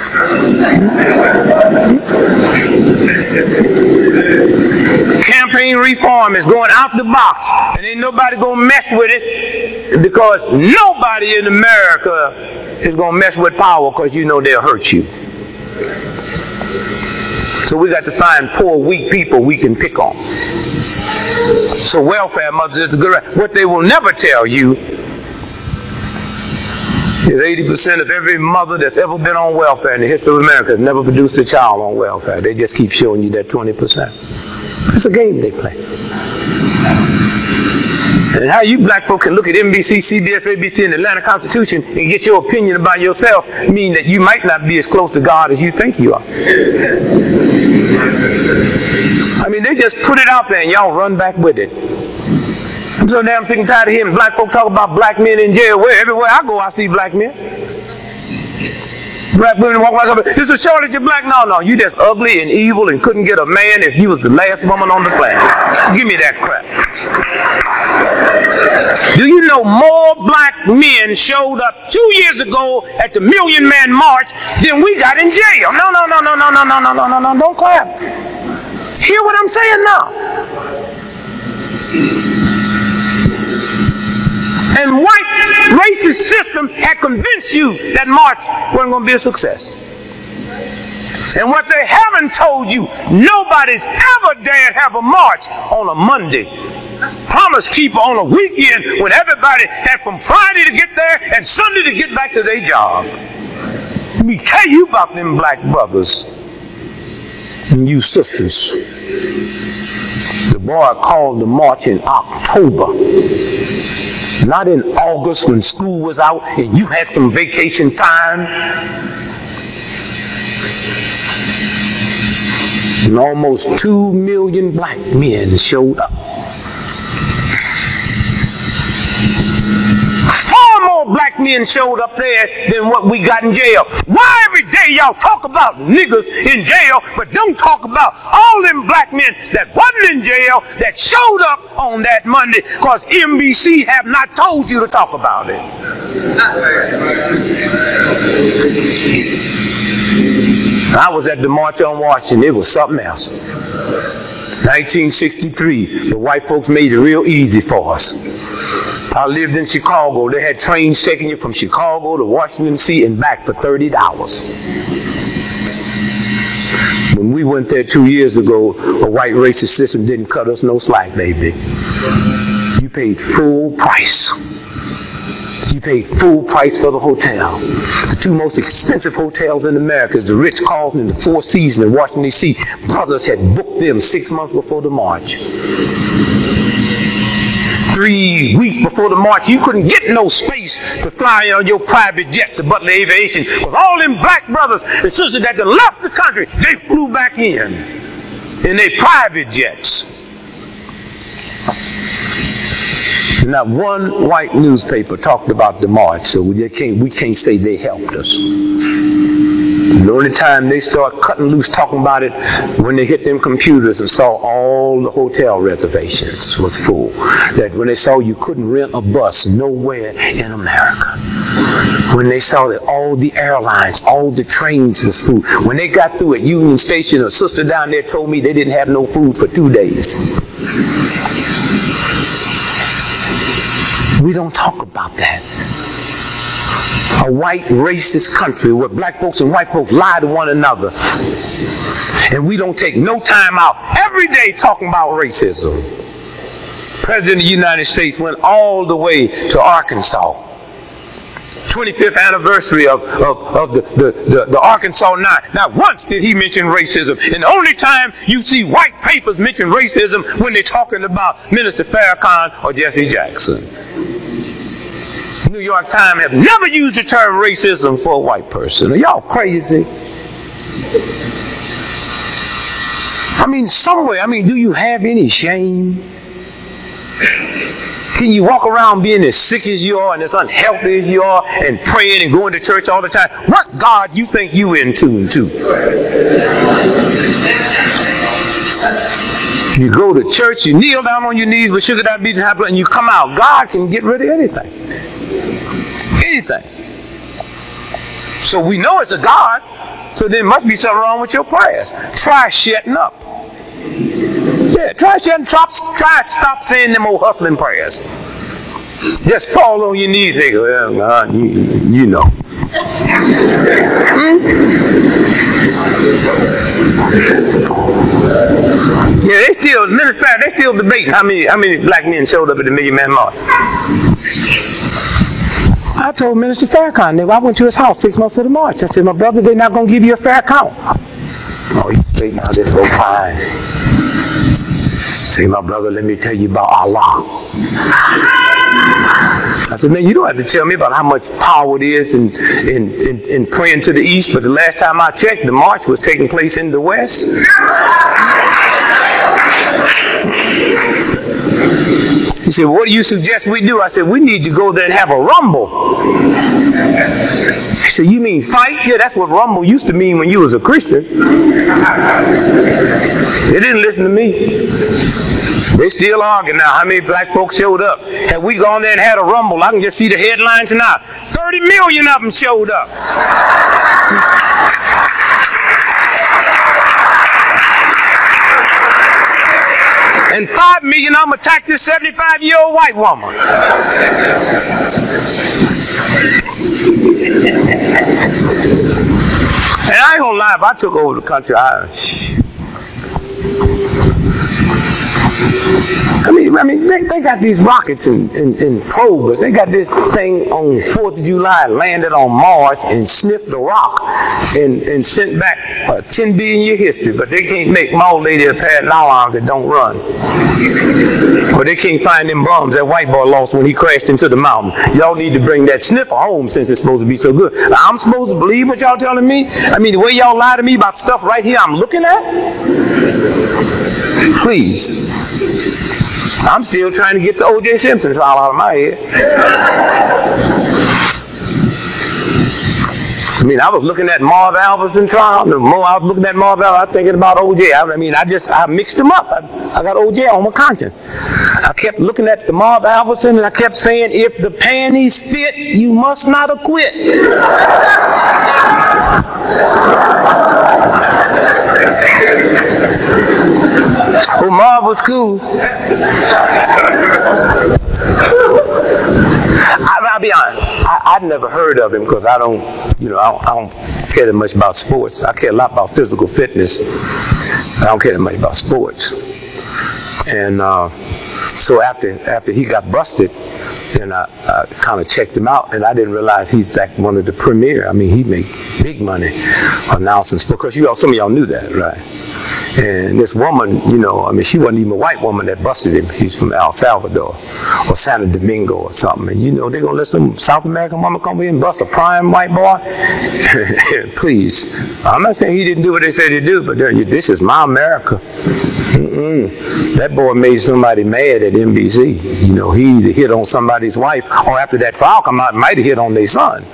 Campaign reform is going out the box, and ain't nobody gonna mess with it because nobody in America is gonna mess with power because you know they'll hurt you. So we got to find poor, weak people we can pick on. So welfare mothers is a good. What they will never tell you is 80% of every mother that's ever been on welfare in the history of America has never produced a child on welfare. They just keep showing you that 20%. It's a game they play. And how you black folk can look at NBC, CBS, ABC, and the Atlanta Constitution and get your opinion about yourself mean that you might not be as close to God as you think you are. I mean, they just put it out there and y'all run back with it. I'm so damn sick and tired of hearing black folk talk about black men in jail. Everywhere I go, I see black men. Black women walk like, there's a shortage of black. No, you just ugly and evil and couldn't get a man if you was the last woman on the planet. Give me that crap. Do you know more black men showed up 2 years ago at the Million Man March than we got in jail? No, don't clap. Hear what I'm saying now. And white racist system had convinced you that march wasn't going to be a success. And what they haven't told you, nobody's ever dared have a march on a Monday. Promise keeper on a weekend when everybody had from Friday to get there and Sunday to get back to their job. Let me tell you about them black brothers and you sisters. The boy called the march in October. Not in August when school was out and you had some vacation time. And almost 2 million black men showed up. Far more black men showed up there than what we got in jail. Why every day y'all talk about niggas in jail, but don't talk about all them black men that wasn't in jail that showed up on that Monday because NBC have not told you to talk about it. I was at the March on Washington. It was something else. 1963, the white folks made it real easy for us. I lived in Chicago. They had trains taking you from Chicago to Washington, D.C. and back for $30. When we went there 2 years ago, a white racist system didn't cut us no slack, baby. You paid full price. You paid full price for the hotel. The two most expensive hotels in America is the Ritz-Carlton and the Four Seasons in Washington, D.C. Brothers had booked them 6 months before the march. 3 weeks before the march, you couldn't get no space to fly on your private jet to Butler Aviation, because all them black brothers and sisters that had left the country, they flew back in their private jets. Not one white newspaper talked about the march, so we can't say they helped us. The only time they start cutting loose talking about it when they hit them computers and saw all the hotel reservations was full. That when they saw you couldn't rent a bus nowhere in America. When they saw that all the airlines, all the trains was full. When they got through at Union Station, a sister down there told me they didn't have no food for 2 days. We don't talk about that. A white racist country where black folks and white folks lie to one another. And we don't take no time out every day talking about racism. President of the United States went all the way to Arkansas. 25th anniversary of the Arkansas 9. Not once did he mention racism. And the only time you see white papers mention racism when they're talking about Minister Farrakhan or Jesse Jackson. New York Times have never used the term racism for a white person. Are y'all crazy? I mean, somewhere, do you have any shame? Can you walk around being as sick as you are and as unhealthy as you are and praying and going to church all the time? What God you think you in tune to? You go to church, you kneel down on your knees with sugar diabetes and high blood, and you come out. God can get rid of anything. Anything. So we know it's a God, so there must be something wrong with your prayers. Try shutting up. Yeah, try stop saying them old hustling prayers. Just fall on your knees and go, well, God, you know. Yeah, they still debating how many black men showed up at the Million Man March. I told Minister Farrakhan, I went to his house 6 months for the march. I said, my brother, they're not going to give you a fair account. Oh, you say, now this go fine. Say, my brother, let me tell you about Allah. I said, man, you don't have to tell me about how much power it is in praying to the east, but the last time I checked, the march was taking place in the west. He said, what do you suggest we do? I said, we need to go there and have a rumble. He said, you mean fight? Yeah, that's what rumble used to mean when you was a Christian. They didn't listen to me. They still arguing now. How many black folks showed up? Had we gone there and had a rumble, I can just see the headlines now. 30 million of them showed up. And 5 million of them attacked this 75-year-old white woman. And I ain't gonna lie, if I took over the country, they got these rockets and probers. They got this thing on 4th of July, landed on Mars and sniffed the rock and sent back a 10 billion year history. But they can't make my old lady a pair of arms that don't run. But they can't find them bums that white boy lost when he crashed into the mountain. Y'all need to bring that sniffer home since it's supposed to be so good. I'm supposed to believe what y'all telling me? The way y'all lie to me about stuff right here I'm looking at? Please. I'm still trying to get the O.J. Simpson trial out of my head. I was looking at Marv Albertson trial. The more I was looking at Marv Albertson, I was thinking about O.J. I mixed them up. I got O.J. on my conscience. I kept looking at the Marv Albertson and I kept saying, if the panties fit, you must not acquit. Oh, Marv was cool. I'll be honest. I'd never heard of him because I don't care that much about sports. I care a lot about physical fitness. I don't care that much about sports. And so after he got busted, then I kind of checked him out, and I didn't realize he's like one of the premier. I mean, he makes big money announcing sports. Because some of y'all knew that, right? And this woman, she wasn't even a white woman that busted him. She's from El Salvador or Santo Domingo or something. And they're going to let some South American woman come in and bust a prime white boy? Please. I'm not saying he didn't do what they said he do, but this is my America. That boy made somebody mad at NBC. He either hit on somebody's wife, or after that trial come out, might have hit on their son.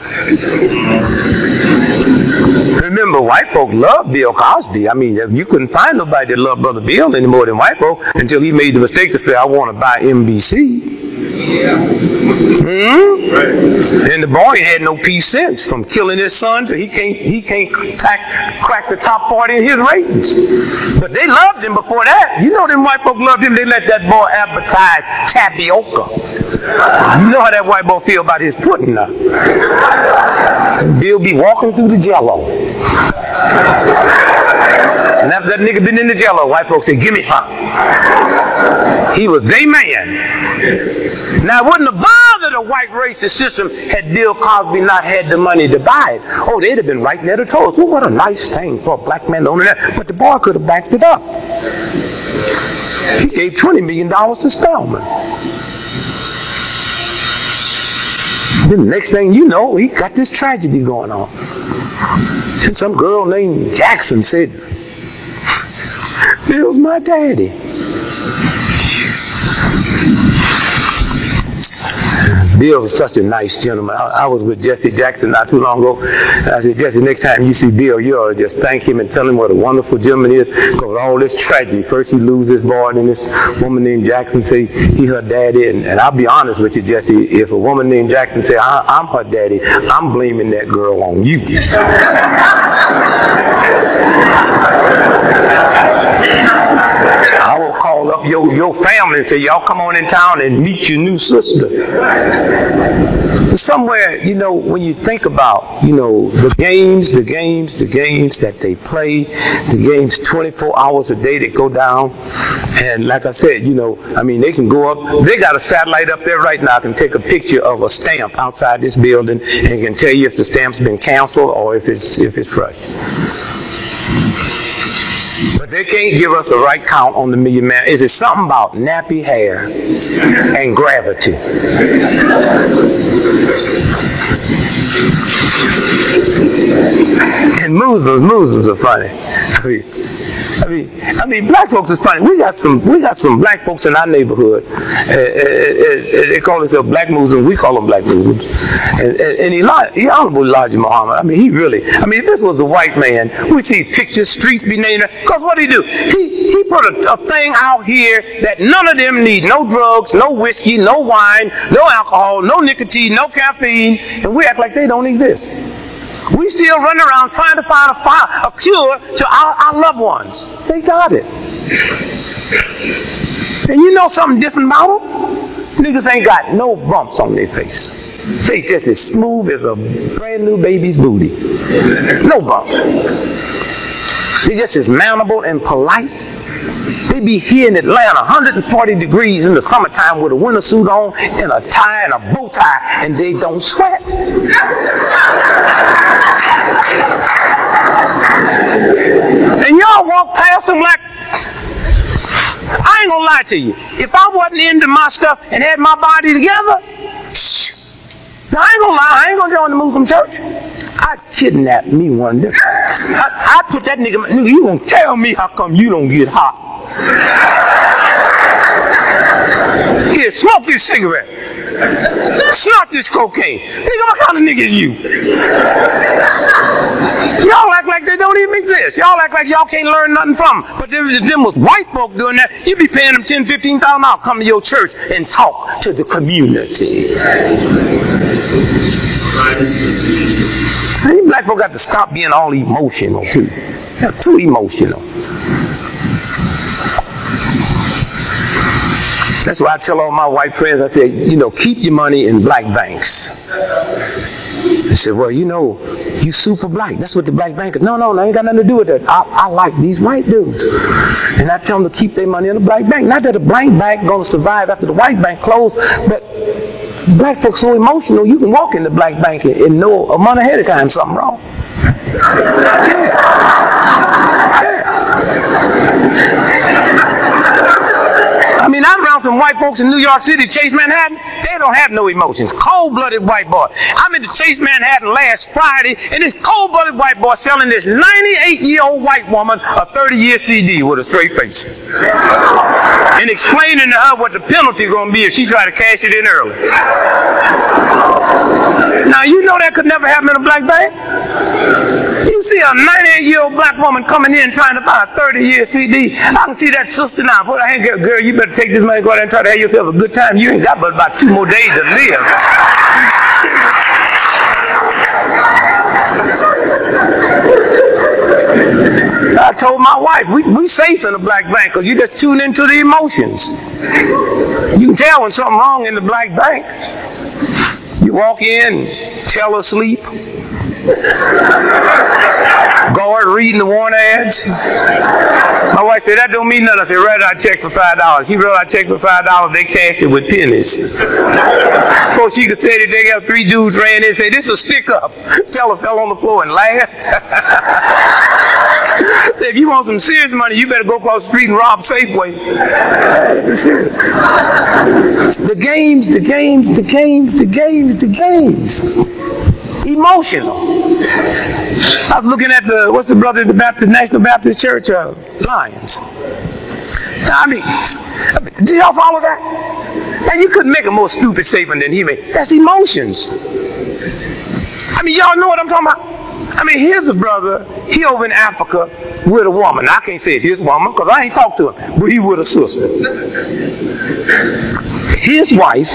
Remember, white folk loved Bill Cosby. I mean, you couldn't find nobody that loved Brother Bill any more than white folk until he made the mistake to say, I want to buy NBC. And the boy had no peace since, from killing his son to he can't crack the top 40 in his ratings. But they loved him before that. Them white folk loved him. They let that boy advertise tapioca. You know how that white boy feel about his pudding now. Bill be walking through the Jello. And after that nigga been in the Jello, white folks say, give me some. He was their man. Now, it wouldn't have bothered the white racist system had Bill Cosby not had the money to buy it. Oh, they'd have been writing editorials. Well, what a nice thing for a black man to own that. But the boy could have backed it up. He gave $20 million to Spelman. Then the next thing you know, he got this tragedy going on. And some girl named Jackson said, Bill's my daddy. Bill was such a nice gentleman. I was with Jesse Jackson not too long ago. I said, Jesse, next time you see Bill, you ought to just thank him and tell him what a wonderful gentleman he is. Because all this tragedy, first he loses his boy, and then this woman named Jackson say he her daddy. And I'll be honest with you, Jesse, if a woman named Jackson say I'm her daddy, I'm blaming that girl on you. I will call up your family and say, y'all come on in town and meet your new sister. Somewhere, when you think about, the games that they play, the games 24 hours a day that go down. And like I said, they can go up. They got a satellite up there right now. I can take a picture of a stamp outside this building and can tell you if the stamp's been canceled or if it's fresh. But they can't give us a right count on the million man. Is it something about nappy hair and gravity? And Muslims are funny. I mean, black folks is funny. We got some black folks in our neighborhood. They call themselves black Muslims. We call them black Muslims. And Honorable Elijah Muhammad, if this was a white man, we see pictures, streets be named. Because what did he do? He put a thing out here that none of them need. No drugs, no whiskey, no wine, no alcohol, no nicotine, no caffeine. And we act like they don't exist. We still run around trying to find a cure to our loved ones. They got it. And you know something different about them? Niggas ain't got no bumps on their face. They just as smooth as a brand new baby's booty. No bumps. They just as manable and polite. They be here in Atlanta, 140 degrees in the summertime with a winter suit on and a tie and a bow tie, and they don't sweat. And y'all walk past them like, I ain't gonna lie to you. If I wasn't into my stuff and had my body together, now I ain't gonna lie, I ain't gonna join the Muslim church. I kidnapped me one day. I put that nigga, you gonna tell me how come you don't get hot? Here, smoke this cigarette. Snort this cocaine. Nigga, what kind of nigga is you? Y'all act like they don't even exist. Y'all act like y'all can't learn nothing from them. But if them was white folk doing that, you'd be paying them $10,000, $15,000 come to your church and talk to the community. Right. Black folk got to stop being all emotional too. They're too emotional. That's why I tell all my white friends, I say, you know, keep your money in black banks. They said, well, you know, you super black. That's what the black bank is. No, I ain't got nothing to do with that. I like these white dudes. And I tell them to keep their money in the black bank. Not that the black bank going to survive after the white bank closed, but black folks so emotional, you can walk in the black bank and know a month ahead of time something wrong. I mean, I'm around some white folks in New York City, Chase Manhattan. They don't have no emotions. Cold-blooded white boy. I'm in the Chase Manhattan last Friday, and this cold-blooded white boy selling this 98-year-old white woman a 30-year CD with a straight face. And explaining to her what the penalty going to be if she try to cash it in early. Now, you know that could never happen in a black bank. You see a 98-year-old black woman coming in trying to buy a 30-year CD. I can see that sister now. Put her hand, girl, you better take this money, go out and try to have yourself a good time. You ain't got but about 2 more days to live. I told my wife, we safe in the black bank because you just tune into the emotions. You can tell when something wrong in the black bank. You walk in, tell her sleep. Guard reading the warrant ads. My wife said, that don't mean nothing. I said, rather I check for $5. She wrote I checked for $5. They cashed it with pennies. So she could say that they got 3 dudes ran in and said, this is a stick up. Teller fell on the floor and laughed. Said, if you want some serious money, you better go across the street and rob Safeway. The games. Emotional. I was looking at what's the brother at the National Baptist Church, Lions. I mean, did y'all follow that? And you couldn't make a more stupid statement than he made. That's emotions. I mean, y'all know what I'm talking about? I mean, here's a brother, he over in Africa with a woman. I can't say it's his woman because I ain't talked to him, but he with a sister. His wife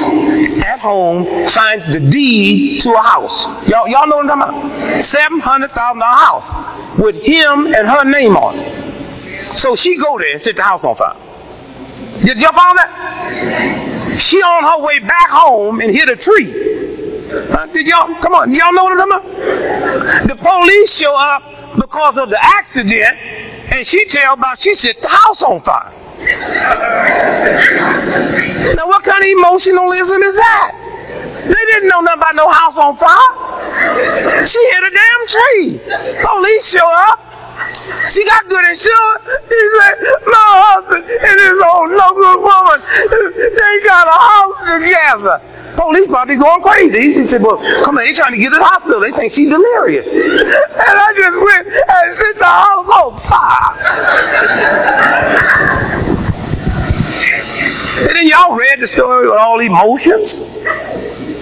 at home signs the deed to a house. Y'all know what I'm talking about? $700,000 house with him and her name on it. So she go there and set the house on fire. Did y'all follow that? She on her way back home and hit a tree. Did y'all, come on, y'all know what I'm talking about? The police show up because of the accident and she tell about she set the house on fire. Now what kind of emotionalism is that? They didn't know nothing about no house on fire. She hit a damn tree. Police show up. She got good insurance. She said, my husband and this old no-good woman, they got a house together. Police probably going crazy. He said, well, come on, they trying to get to the hospital. They think she's delirious. And I just went and set the house on fire. And then y'all read the story with all emotions?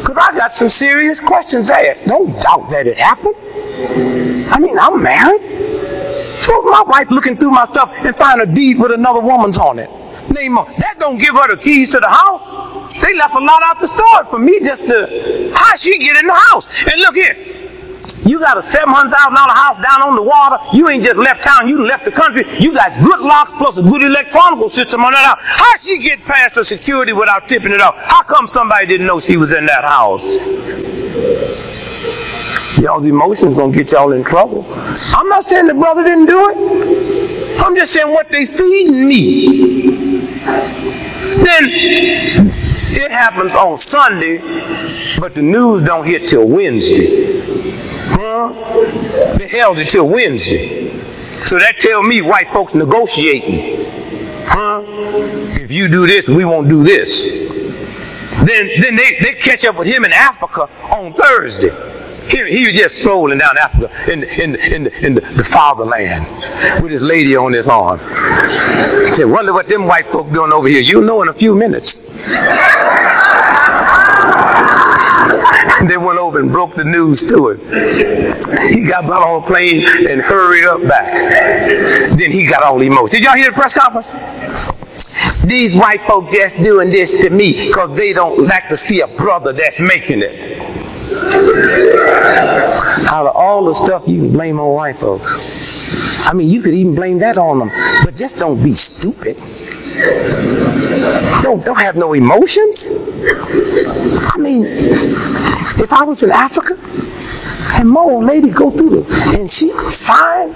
Because I got some serious questions there. Don't doubt that it happened. I mean, I'm married. Suppose my wife looking through my stuff and find a deed with another woman's on it. Name on. That don't give her the keys to the house. They left a lot out the store for me just to, how she get in the house? And look here. You got a $700,000 house down on the water. You ain't just left town, you left the country. You got good locks plus a good electronic system on that house. How she get past the security without tipping it off? How come somebody didn't know she was in that house? Y'all's emotions gonna get y'all in trouble. I'm not saying the brother didn't do it. I'm just saying what they feeding me. Then it happens on Sunday, but the news don't hit till Wednesday. They held it till Wednesday. So that tell me white folks negotiating. If you do this, we won't do this. Then they catch up with him in Africa on Thursday. He was just strolling down Africa in the fatherland with his lady on his arm. He said, wonder what them white folk doing over here. You'll know in a few minutes. They went over and broke the news to him. He got back on a plane and hurried up back. Then he got all emotional. Did y'all hear the press conference? These white folk just doing this to me because they don't like to see a brother that's making it. Out of all the stuff you can blame on white folks, I mean, you could even blame that on them. But just don't be stupid. Don't have no emotions. I mean, if I was in Africa and my old lady go through and she signed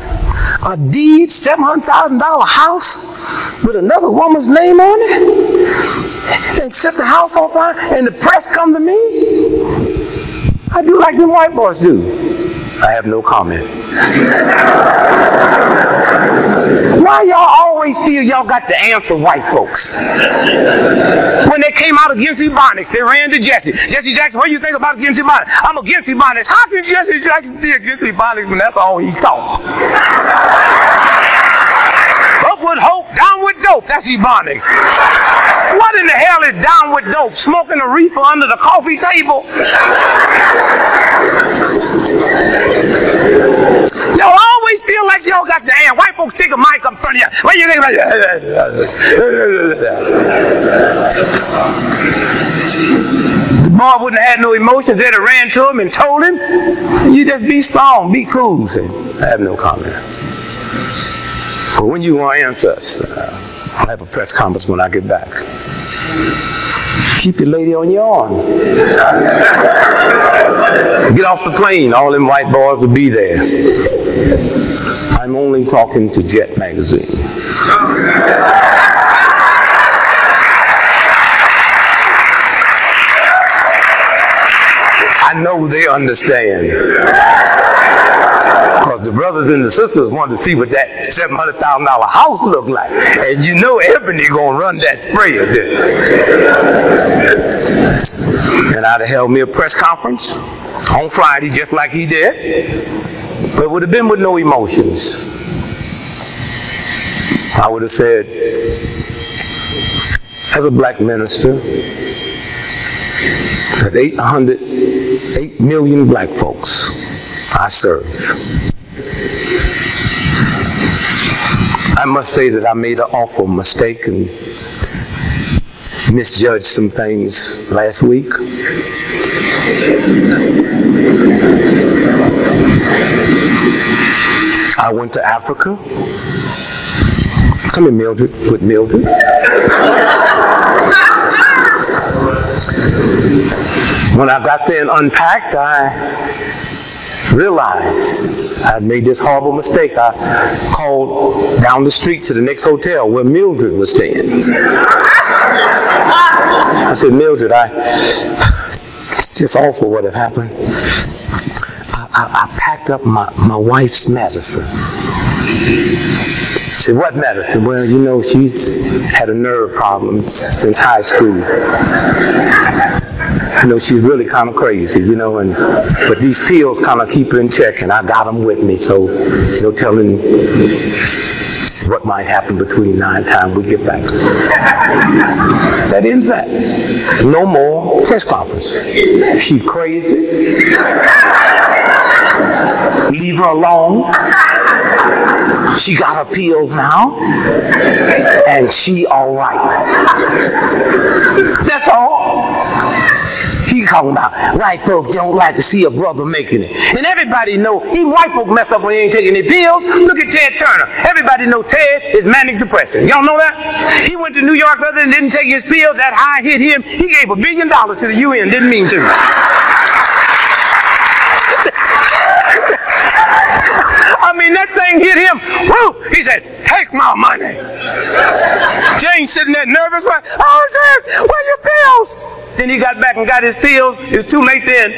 a deed, $700,000 house with another woman's name on it, and set the house on fire, and the press come to me, I do like them white boys do. I have no comment. Why y'all always feel y'all got to answer white folks? When they came out against Ebonics, they ran to Jesse. Jesse Jackson, what do you think about against Ebonics? I'm against Ebonics. How can Jesse Jackson be against Ebonics when that's all he taught? Up with hope, down with dope. That's Ebonics. What in the hell is down with dope? Smoking a reefer under the coffee table? Y'all always feel like y'all got the answer. White folks take a mic up in front of you. What do you think about it? The boy wouldn't have had no emotions. They'd have ran to him and told him, you just be strong, be cool. Said, I have no comment. But when you want to answer us, I'll have a press conference when I get back. Keep your lady on your arm. Get off the plane. All them white boys will be there. I'm only talking to Jet Magazine. I know they understand. Because the brothers and the sisters wanted to see what that $700,000 house looked like. And you know Ebony gonna run that sprayer there. And I'd have held me a press conference on Friday just like he did. But it would have been with no emotions. I would have said, as a black minister, that 8 million black folks I serve. I must say that I made an awful mistake and misjudged some things last week. I went to Africa. Come here, Mildred, with Mildred. When I got there and unpacked, I realized I'd made this horrible mistake. I called down the street to the next hotel where Mildred was staying. I said, Mildred, just awful what had happened. I packed up my wife's medicine. She said, what medicine? Well, you know, she's had a nerve problem since high school. You know, she's really kind of crazy, you know, but these pills kind of keep her in check, and I got them with me, so no telling what might happen between now and time we get back. That ends that. No more press conference. She's crazy. Leave her alone. She got her pills now, and she all right. That's all. He talking about white folk don't like to see a brother making it. And everybody know, even white folk mess up when they ain't taking their pills. Look at Ted Turner. Everybody know Ted is manic depressive. Y'all know that? He went to New York the other day and didn't take his pills. That high hit him. He gave $1 billion to the UN. Didn't mean to. I mean, that thing hit him. Woo! He said, take my money. Jane's sitting there nervous. Like, oh, Jane, where are your pills? Then he got back and got his pills. It was too late then.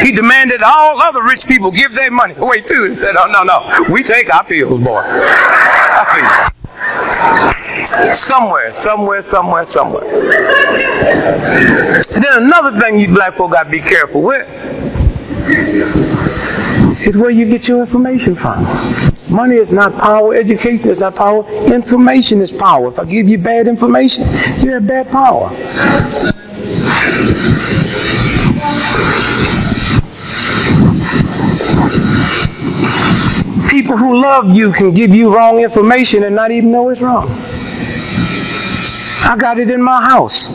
He demanded all other rich people give their money away too. He said, oh, no. We take our pills, boy. Somewhere. And then another thing you black folk got to be careful with is where you get your information from. Money is not power. Education is not power. Information is power. If I give you bad information, you have bad power. People who love you can give you wrong information and not even know it's wrong. I got it in my house.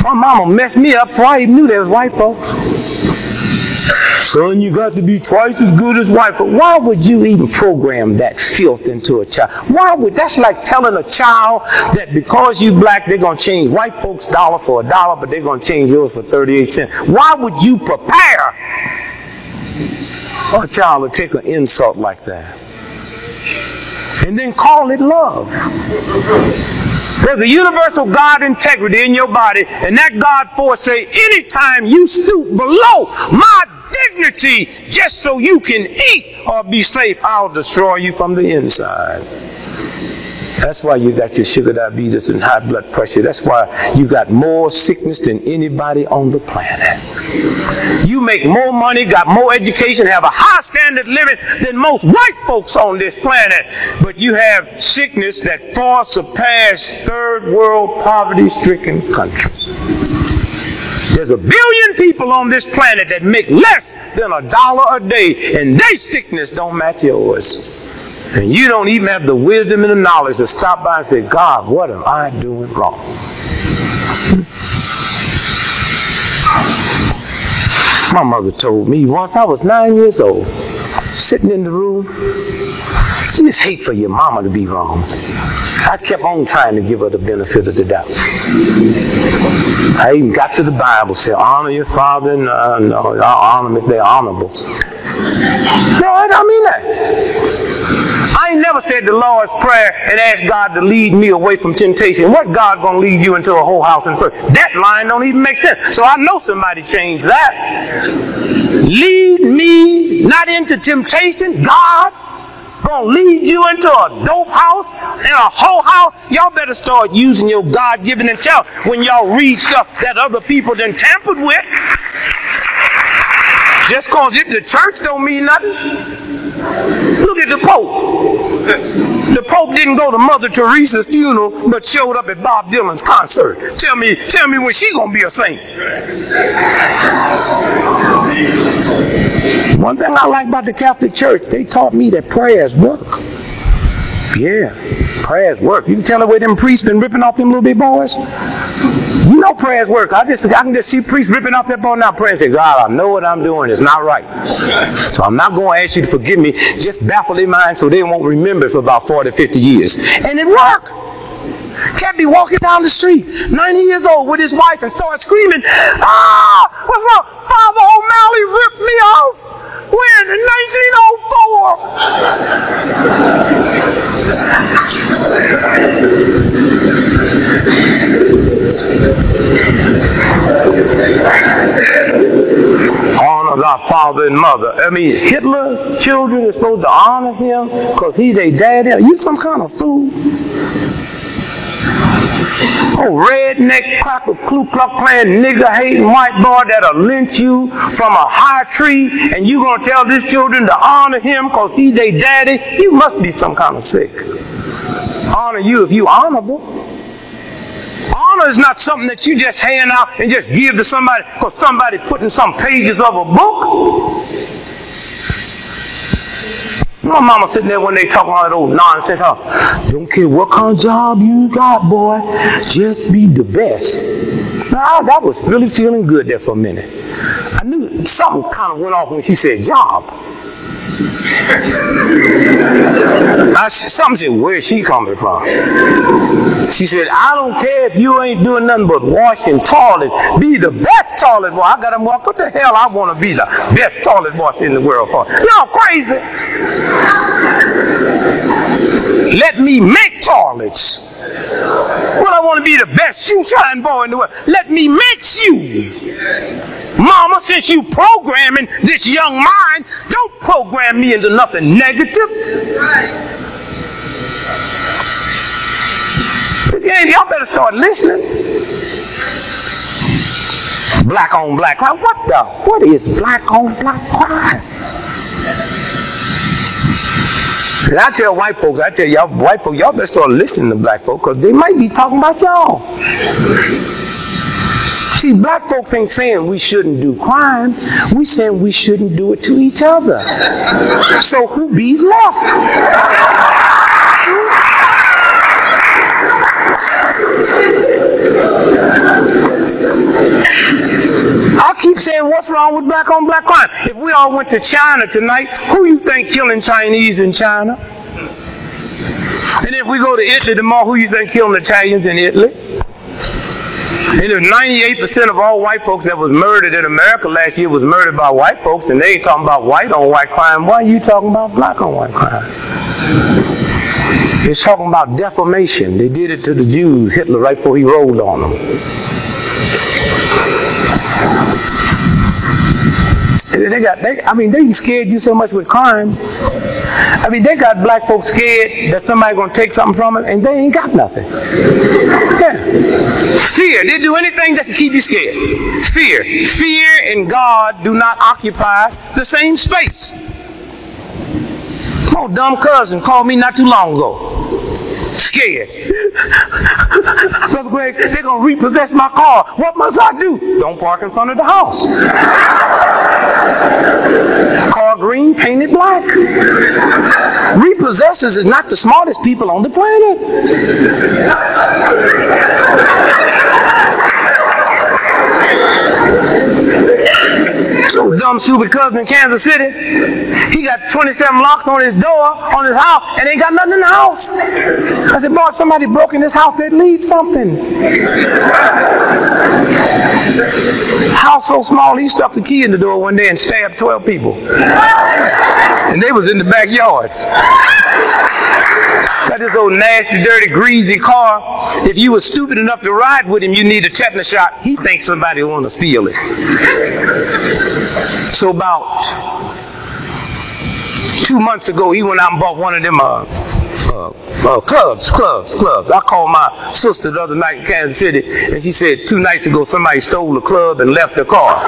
My mama messed me up before I even knew there was white folks. son, you got to be twice as good as white folks. Why would you even program that filth into a child? That's like telling a child that because you black, they're going to change white folks' dollar for $1, but they're going to change yours for 38 cents. Why would you prepare a child to take an insult like that? And then call it love. There's a universal God integrity in your body, and that God force say, anytime you stoop below my dignity just so you can eat or be safe, I'll destroy you from the inside. That's why you got your sugar diabetes and high blood pressure. That's why you got more sickness than anybody on the planet. You make more money, got more education, have a high standard of living than most white folks on this planet. But you have sickness that far surpass third world poverty-stricken countries. There's 1 billion people on this planet that make less than $1 a day, and their sickness don't match yours. And you don't even have the wisdom and the knowledge to stop by and say, God, what am I doing wrong? My mother told me once, I was 9 years old, sitting in the room, you just hate for your mama to be wrong. I kept on trying to give her the benefit of the doubt. I even got to the Bible, said, honor your father, and I'll honor them if they're honorable. No, I don't mean that. I ain't never said the Lord's Prayer and asked God to lead me away from temptation. What God gonna lead you into a whole house and first? That line don't even make sense. So I know somebody changed that. Lead me not into temptation. God gonna lead you into a dope house and a whole house. Y'all better start using your God-given intelligence when y'all read stuff that other people done tampered with. Just cause it's the church don't mean nothing. Look at the Pope. The Pope didn't go to Mother Teresa's funeral, but showed up at Bob Dylan's concert. Tell me when she gonna be a saint. One thing I like about the Catholic Church, they taught me that prayers work. Yeah, prayers work. You can tell the way them priests been ripping off them little big boys. You know prayers work. I can just see priests ripping off that boy now praying and say, God, I know what I'm doing is not right. So I'm not going to ask you to forgive me. Just baffle their mind so they won't remember it for about 40, 50 years. And it worked. Can't be walking down the street, 90 years old, with his wife and start screaming, what's wrong? Father O'Malley ripped me off when in 1904. Honor thy father and mother. I mean, Hitler's children are supposed to honor him because he's their daddy. Are you some kind of fool? Oh, redneck, cracker, Ku Klux Klan, nigger-hating white boy that'll lynch you from a high tree, and you gonna tell these children to honor him because he's their daddy? You must be some kind of sick. Honor you if you honorable. Honor is not something that you just hand out and just give to somebody because somebody put in some pages of a book. My mama sitting there when they talking all that old nonsense. Don't care what kind of job you got, boy. Just be the best. Now, that was really feeling good there for a minute. I knew something kind of went off when she said job. Something said, where's she coming from? She said, I don't care if you ain't doing nothing but washing toilets. Be the best toilet boy. I got to walk. What the hell I want to be the best toilet boy in the world for? Y'all crazy. Let me make toilets. Well, I want to be the best shoe shine boy in the world. Let me make shoes. Mama, since you programming this young mind, don't program me into nothing negative. Again, y'all better start listening. Black on black crime. What is black on black crime? And I tell white folks, I tell y'all white folks, y'all better start listening to black folks because they might be talking about y'all. See, black folks ain't saying we shouldn't do crime. We saying we shouldn't do it to each other. So who be's left? I keep saying, what's wrong with black on black crime? If we all went to China tonight, who you think killing Chinese in China? And if we go to Italy tomorrow, who you think killing Italians in Italy? And if 98% of all white folks that was murdered in America last year was murdered by white folks, and they ain't talking about white on white crime, why are you talking about black on white crime? It's talking about defamation. They did it to the Jews, Hitler, right before he rolled on them. They scared you so much with crime. I mean, they got black folks scared that somebody's going to take something from them, and they ain't got nothing. Yeah. Fear. They do anything just to keep you scared. Fear. Fear and God do not occupy the same space. My dumb cousin called me not too long ago. Scared. Brother Greg, they're going to repossess my car. What must I do? Don't park in front of the house. Car green, painted black. Repossessors is not the smartest people on the planet. Dumb stupid cousin in Kansas City, he got 27 locks on his door, on his house, and ain't got nothing in the house. I said, boy, if somebody broke in this house, they'd leave something. House so small, he stuck the key in the door one day and stabbed 12 people. And they was in the backyard. Got this old nasty, dirty, greasy car. If you were stupid enough to ride with him, you need a tetanus shot. He thinks somebody want to steal it. So about 2 months ago, he went out and bought one of them clubs. I called my sister the other night in Kansas City, and she said 2 nights ago somebody stole a club and left the car.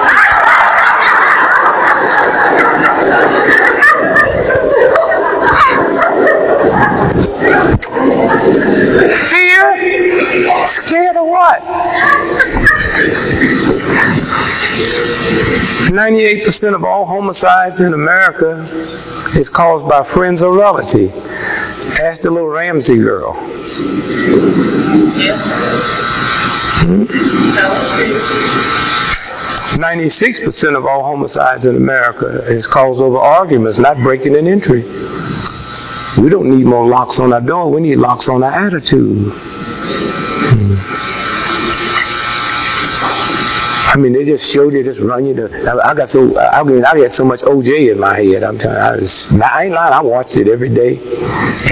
Fear? Scared of what? 98% of all homicides in America is caused by friends or relatives. Ask the little Ramsey girl. 96% of all homicides in America is caused over arguments, not breaking and entry. We don't need more locks on our door. We need locks on our attitude. I mean, they just show you, just run you to. I got so much OJ in my head. I'm telling you, I ain't lying. I watched it every day.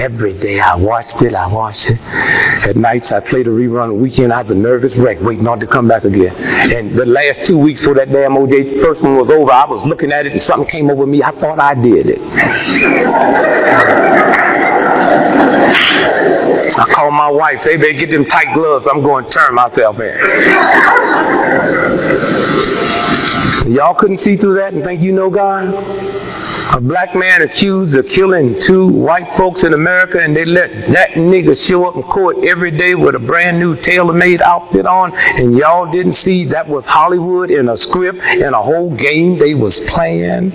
Every day I watched it. At nights I played a rerun. Weekend I was a nervous wreck, waiting on it to come back again. And the last 2 weeks before that damn OJ first one was over, I was looking at it and something came over me. I thought I did it. I called my wife, say, baby, get them tight gloves. I'm going to turn myself in. Y'all couldn't see through that and think you know God? A black man accused of killing 2 white folks in America, and they let that nigga show up in court every day with a brand new tailor-made outfit on, and y'all didn't see that was Hollywood in a script and a whole game they was playing?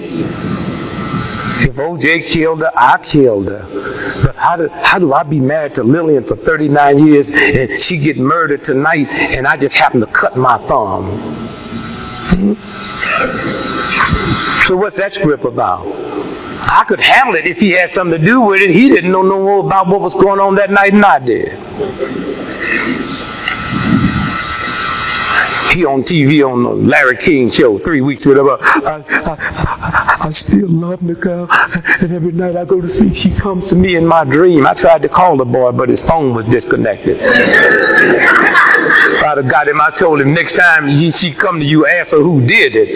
If OJ killed her, I killed her. But how do I be married to Lillian for 39 years and she get murdered tonight and I just happen to cut my thumb? So what's that script about? I could handle it if he had something to do with it. He didn't know no more about what was going on that night than I did. He on TV on the Larry King show 3 weeks ago. I still love Nicole, and every night I go to sleep, she comes to me in my dream. I tried to call the boy, but his phone was disconnected. If I'd have got him, I told him next time she come to you, ask her who did it.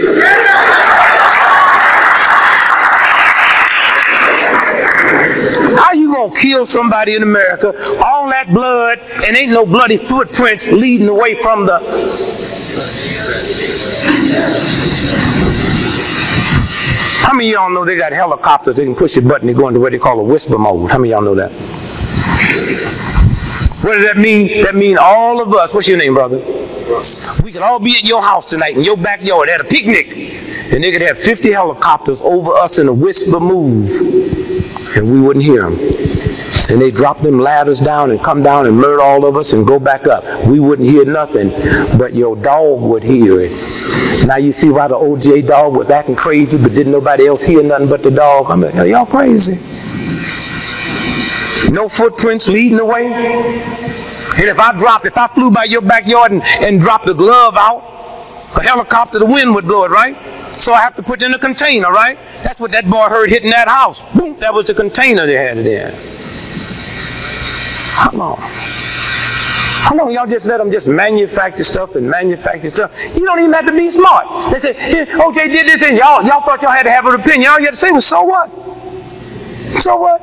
How you gonna kill somebody in America, all that blood, and ain't no bloody footprints leading away from the... How many of y'all know they got helicopters, they can push the button, they go into what they call a whisper mode? How many of y'all know that? What does that mean? That means all of us, what's your name, brother? We could all be at your house tonight in your backyard at a picnic, and they could have 50 helicopters over us in a whisper move, and we wouldn't hear them. And they drop them ladders down and come down and murder all of us and go back up. We wouldn't hear nothing, but your dog would hear it. Now you see why the OJ dog was acting crazy, but didn't nobody else hear nothing but the dog. I'm like, y'all crazy. No footprints leading the way. And if I flew by your backyard and dropped the glove out, a helicopter, the wind would blow it, right? So I have to put it in a container, right? That's what that boy heard hitting that house. Boom, that was the container they had it in. How long? How long y'all just let them just manufacture stuff and manufacture stuff? You don't even have to be smart. They said, OJ did this, and y'all thought y'all had to have an opinion. All you had to say was, so what? So what?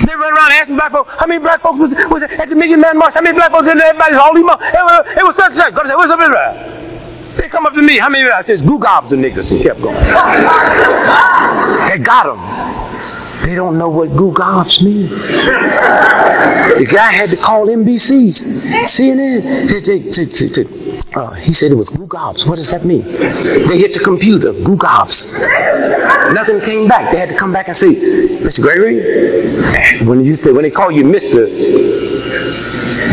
They run around asking black folks, how many black folks was at the Million Man March? How many black folks in there? Everybody's all these months. It was such and such. What's up in there? They come up to me. How many? I says, goo gobs and niggas, and kept going. They got them. They don't know what goo gobs mean. The guy had to call NBC, CNN. He said it was goo gobs. What does that mean? They hit the computer, goo gobs. Nothing came back. They had to come back and say, Mr. Gregory, when they call you Mr.,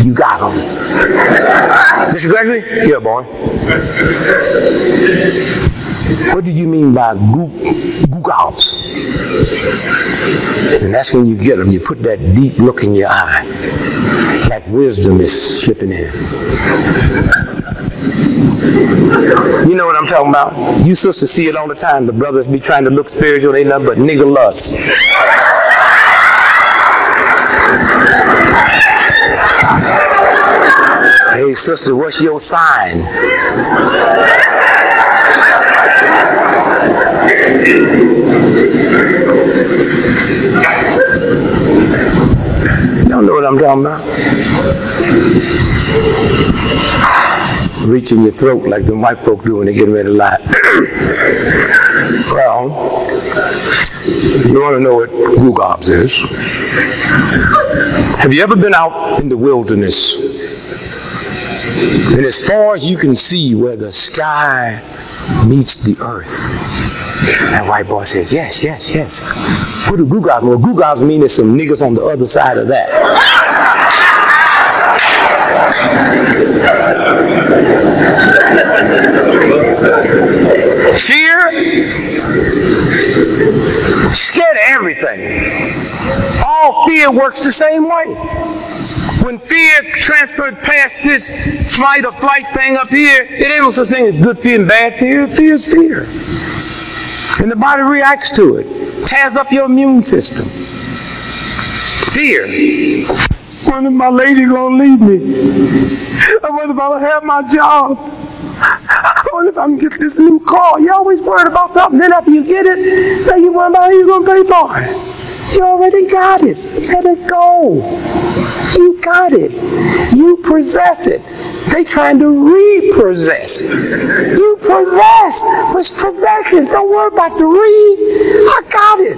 you got them. Mr. Gregory? Yeah, boy. What do you mean by goo gobs? And that's when you get them. You put that deep look in your eye, like wisdom is slipping in. You know what I'm talking about? You sisters see it all the time. The brothers be trying to look spiritual. They nothing but nigger lust. Hey, sister, what's your sign? Y'all know what I'm talking about? Reaching your throat like the white folk do when they get ready to lie. Well, you want to know what goo gobs is? Have you ever been out in the wilderness? And as far as you can see where the sky meets the earth. That white boy said, yes, yes, yes. What do goo gobs mean? Well, goo gobs mean there's some niggas on the other side of that. Fear? Scared of everything. All fear works the same way. When fear transferred past this fight or flight thing up here, it ain't no such thing as good fear and bad fear. Fear is fear. And the body reacts to it. Tears up your immune system. Fear. I wonder if my lady gonna leave me. I wonder if I'll have my job. I wonder if I can get this new car. You're always worried about something. Then after you get it, now you wonder how you're gonna pay for it. You already got it. Let it go. You got it. You possess it. They trying to repossess it. You possess. What's possession? Don't worry about the read. I got it.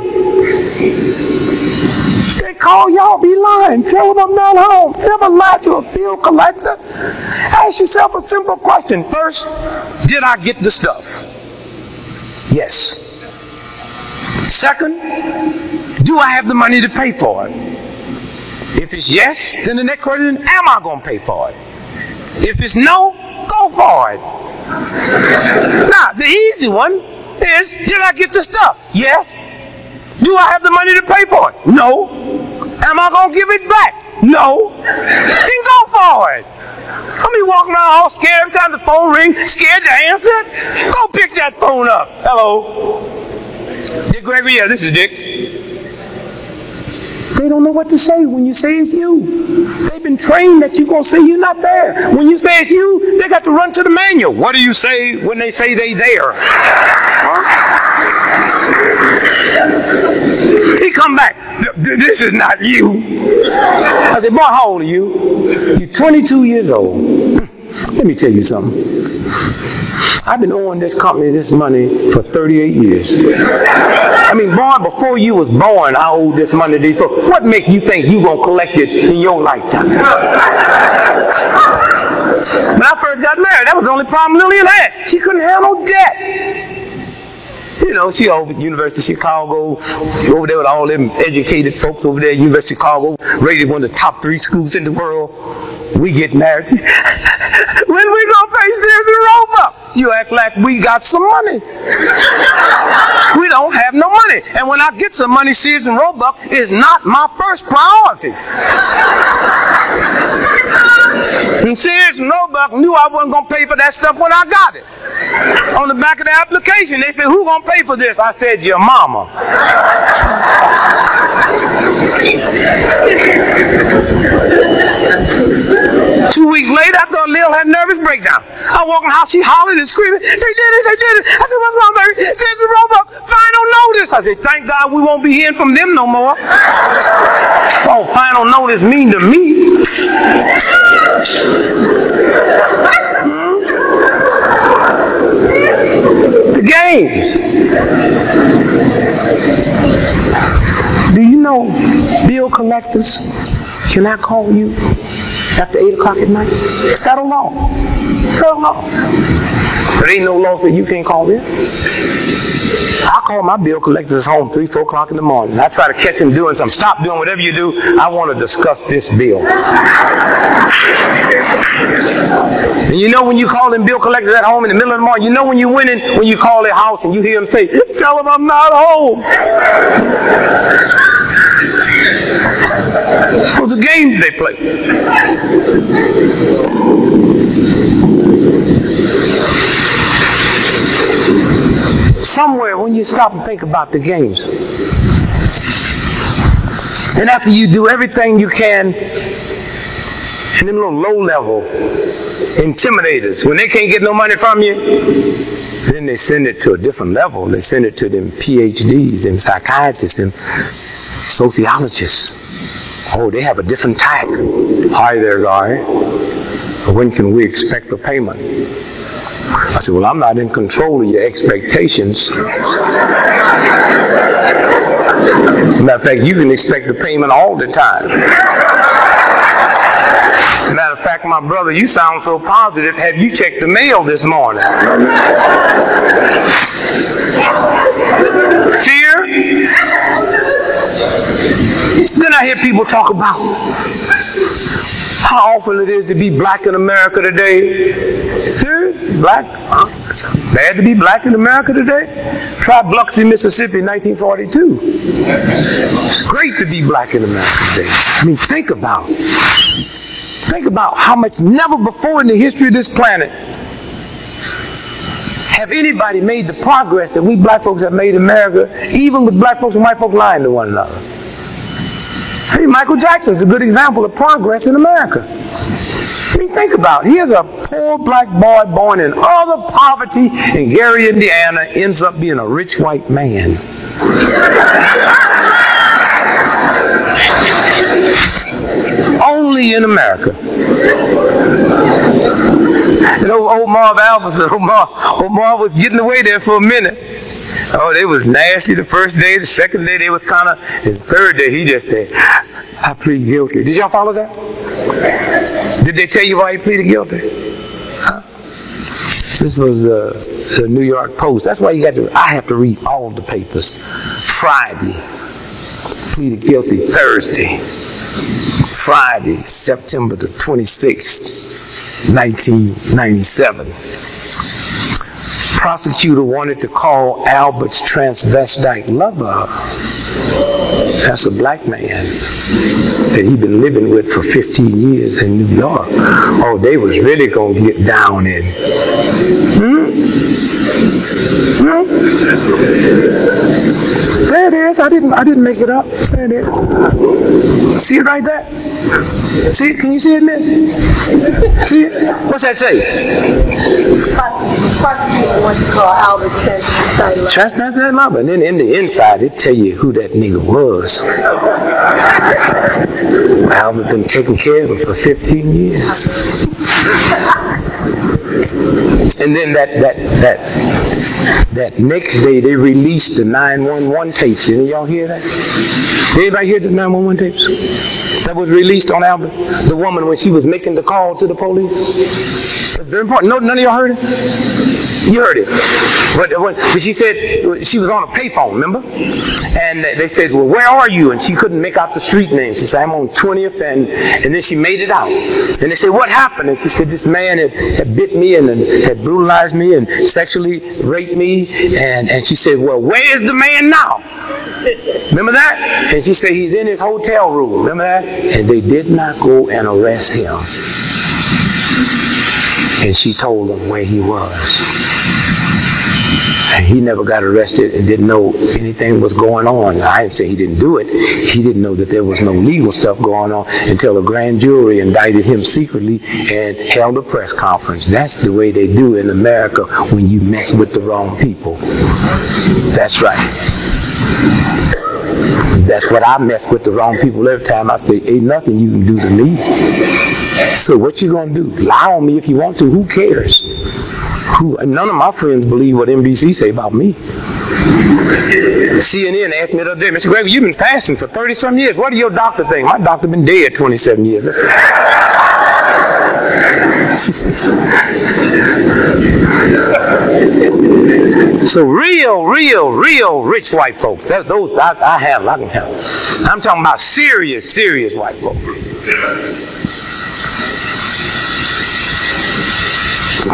They call y'all be lying. Tell them I'm not home. Never lie to a bill collector. Ask yourself a simple question. First, did I get the stuff? Yes. Second, do I have the money to pay for it? If it's yes, then the next question, am I going to pay for it? If it's no, go for it. Now, the easy one is, did I get the stuff? Yes. Do I have the money to pay for it? No. Am I going to give it back? No. Then go for it. Don't be walking around all scared every time the phone rings, scared to answer it. Go pick that phone up. Hello. Dick Gregory, yeah, this is Dick. They don't know what to say when you say it's you. They've been trained that you're going to say you're not there. When you say it's you, they got to run to the manual. What do you say when they say they there? Huh? He come back. This is not you. I said, boy, how old are you? You're 22 years old. Let me tell you something. I've been owing this company this money for 38 years. I mean, boy, before you was born, I owed this money to these folks. What make you think you gonna collect it in your lifetime? When I first got married, that was the only problem Lillian had. She couldn't handle debt. You know, she over at University of Chicago, over there with all them educated folks over there at University of Chicago, rated one of the top 3 schools in the world. We get married. When we gonna pay Sears and Roebuck? You act like we got some money. We don't have no money. And when I get some money, Sears and Roebuck is not my first priority. And Sears and Roebuck knew I wasn't going to pay for that stuff when I got it. On the back of the application, they said, who going to pay for this? I said, your mama. 2 weeks later, I thought Lil had a nervous breakdown. I walked in the house, she hollered and screaming, they did it, they did it. I said, what's wrong, baby? Sears and Roebuck, final notice. I said, thank God we won't be hearing from them no more. Oh, final notice mean to me. The games. Do you know bill collectors cannot call you after 8 o'clock at night? It's federal law. Federal law. There ain't no law that you can't call them. I call my bill collectors home 3, 4 o'clock in the morning. I try to catch them doing something. Stop doing whatever you do. I want to discuss this bill. And you know when you call them bill collectors at home in the middle of the morning, you know when you went in, when you call their house and you hear them say, tell them I'm not home. Those are games they play. Somewhere when you stop and think about the games, and after you do everything you can, and them little low-level intimidators, when they can't get no money from you, then they send it to a different level. They send it to them PhDs, them psychiatrists, them sociologists. Oh, they have a different tack. Hi there, guy. When can we expect a payment? I said, well, I'm not in control of your expectations. Matter of fact, you can expect the payment all the time. Matter of fact, my brother, you sound so positive. Have you checked the mail this morning? Fear. Then I hear people talk about how awful it is to be black in America today. Black? Bad to be black in America today? Try Biloxi, Mississippi, 1942. It's great to be black in America today. I mean, think about how much never before in the history of this planet have anybody made the progress that we black folks have made in America, even with black folks and white folks lying to one another. Hey, Michael Jackson's a good example of progress in America. I mean, think about it. Here's a poor black boy born in utter poverty in Gary, Indiana, ends up being a rich white man. Only in America. And old Marv Alpha said, old Marv was getting away there for a minute. Oh, they was nasty the first day. The second day they was kind of, and the third day he just said, I plead guilty. Did y'all follow that? Did they tell you why he pleaded guilty? Huh? This was the New York Post. That's why you got to, I have to read all the papers. Friday, pleaded guilty. Thursday, Friday, September the 26th, 1997. Prosecutor wanted to call Albert's transvestite lover. That's a black man that he'd been living with for 15 years in New York. Oh, they was really going to get down in. There it is. I didn't make it up. There it is. See it right there? See it? Can you see it, miss? See it? What's that say? Prosecutor wants to call Albert's transvestite lover. And then in the inside, it tell you who that nigga was. Albert been taking care of him for 15 years. And then that next day they released the 911 tapes. Didn't y'all hear that? Did anybody hear the 911 tapes? That was released on Albert. The woman when she was making the call to the police. That's very important. No, none of y'all heard it? You heard it. But she said she was on a payphone, remember? And they said, well, where are you? And she couldn't make out the street name. She said, I'm on 20th, and then she made it out. And they said, what happened? And she said, this man had bit me and had brutalized me and sexually raped me. And she said, well, where is the man now? Remember that? And she said, he's in his hotel room. Remember that? And they did not go and arrest him. And she told them where he was. And he never got arrested and didn't know anything was going on. I didn't say he didn't do it. He didn't know that there was no legal stuff going on until a grand jury indicted him secretly and held a press conference. That's the way they do in America when you mess with the wrong people. That's right. That's what I mess with the wrong people every time. I say, ain't nothing you can do to me. So what you gonna do? Lie on me if you want to. Who cares? None of my friends believe what NBC say about me. CNN asked me the other day, Mr. Gregory, you've been fasting for 30-some years. What do your doctor think? My doctor been dead 27 years. So real rich white folks. Those I can have. I'm talking about serious white folks.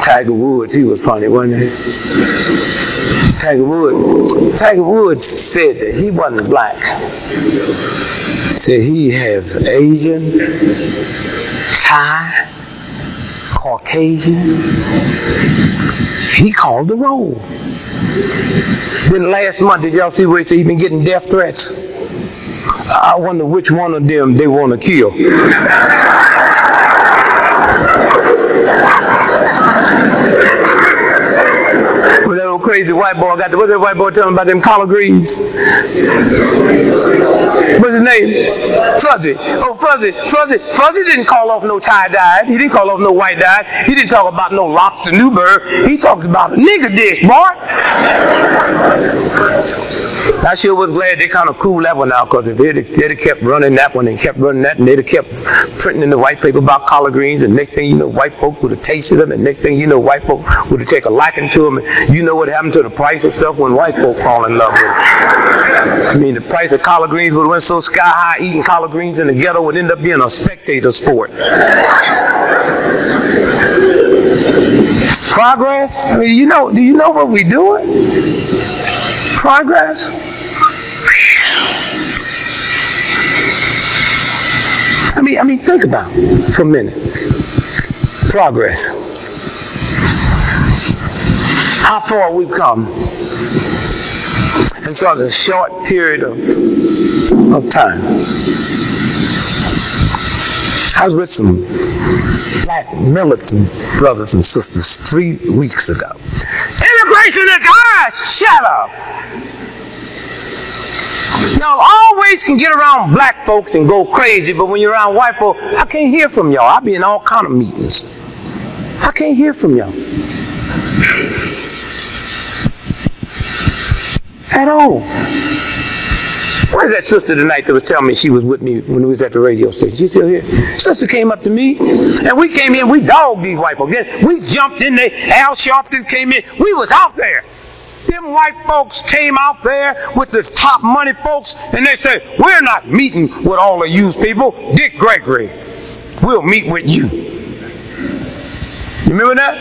Tiger Woods, he was funny, wasn't he? Tiger Woods said that he wasn't black. Said he has Asian, Thai, Caucasian. He called the roll. Then last month, did y'all see where he said he's been getting death threats? I wonder which one of them they want to kill. Well, that old crazy white boy got what's that white boy telling about them collard greens? What's his name? Fuzzy. Oh, Fuzzy didn't call off no tie-dye. He didn't call off no white dye. He didn't talk about no lobster Newburgh. He talked about a nigger dish, boy. I sure was glad they kind of cooled that one out, because if they'd have kept running that one and kept running that, and they'd have kept printing in the white paper about collard greens, and next thing you know, white folks would have tasted them, and next thing you know, white folks would have taken a liking to them. You know what happened to the price of stuff when white folks fall in love with it. I mean, the price of collard greens would have went so sky high, eating collard greens in the ghetto would end up being a spectator sport. Progress? I mean, do you know what we're doing? Progress? I mean, think about it for a minute. Progress. How far we've come in such a short period of time. I was with some black militant brothers and sisters 3 weeks ago. Immigration is shut up! Y'all always can get around black folks and go crazy, but when you're around white folks, I can't hear from y'all. I be in all kind of meetings. I can't hear from y'all. At all. Where's that sister tonight that was telling me she was with me when we was at the radio station? She's still here. Sister came up to me, and we came in, we dogged these white folks. We jumped in there. Al Sharpton came in. We was out there. Them white folks came out there with the top money folks, and they said, we're not meeting with all of you people. Dick Gregory, we'll meet with you. You remember that?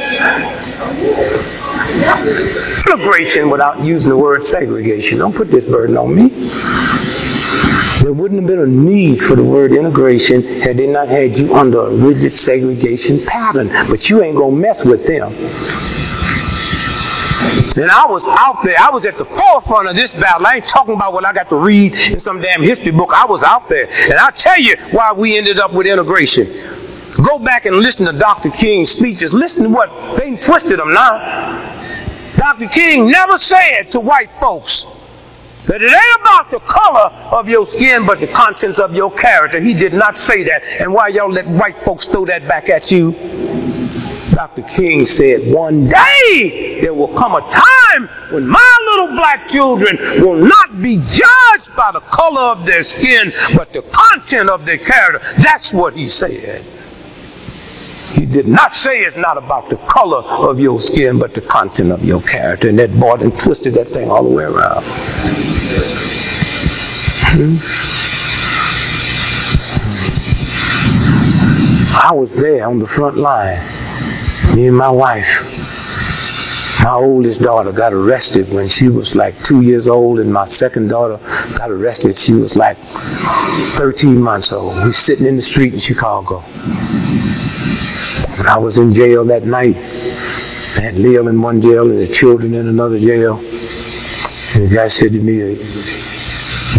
Immigration without using the word segregation. Don't put this burden on me. There wouldn't have been a need for the word integration had they not had you under a rigid segregation pattern. But you ain't going to mess with them. And I was out there. I was at the forefront of this battle. I ain't talking about what I got to read in some damn history book. I was out there. And I'll tell you why we ended up with integration. Go back and listen to Dr. King's speeches. Listen to what they twisted them now. Dr. King never said to white folks that it ain't about the color of your skin, but the contents of your character. He did not say that. And why y'all let white folks throw that back at you? Dr. King said, one day there will come a time when my little black children will not be judged by the color of their skin, but the content of their character. That's what he said. He did not say it's not about the color of your skin, but the content of your character. And that boy done twisted that thing all the way around. I was there on the front line. Me and my wife. My oldest daughter got arrested when she was like 2 years old, and my second daughter got arrested. She was like 13 months old. We were sitting in the street in Chicago. When I was in jail that night, I had Lil in one jail and the children in another jail. And the guy said to me,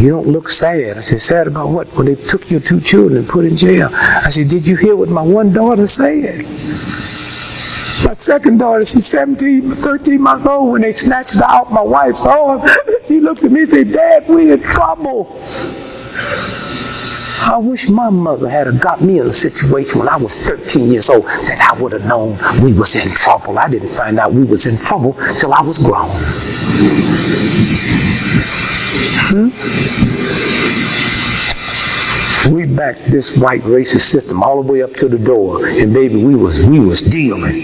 "You don't look sad." I said, "Sad about what?" "Well, they took your 2 children and put in jail." I said, "Did you hear what my one daughter said?" My second daughter, she's 13 months old. When they snatched her out my wife's arm, she looked at me and said, "Dad, we in trouble." I wish my mother had got me in a situation when I was 13 years old that I would have known we was in trouble. I didn't find out we was in trouble till I was grown. We backed this white racist system all the way up to the door, and baby, we was dealing.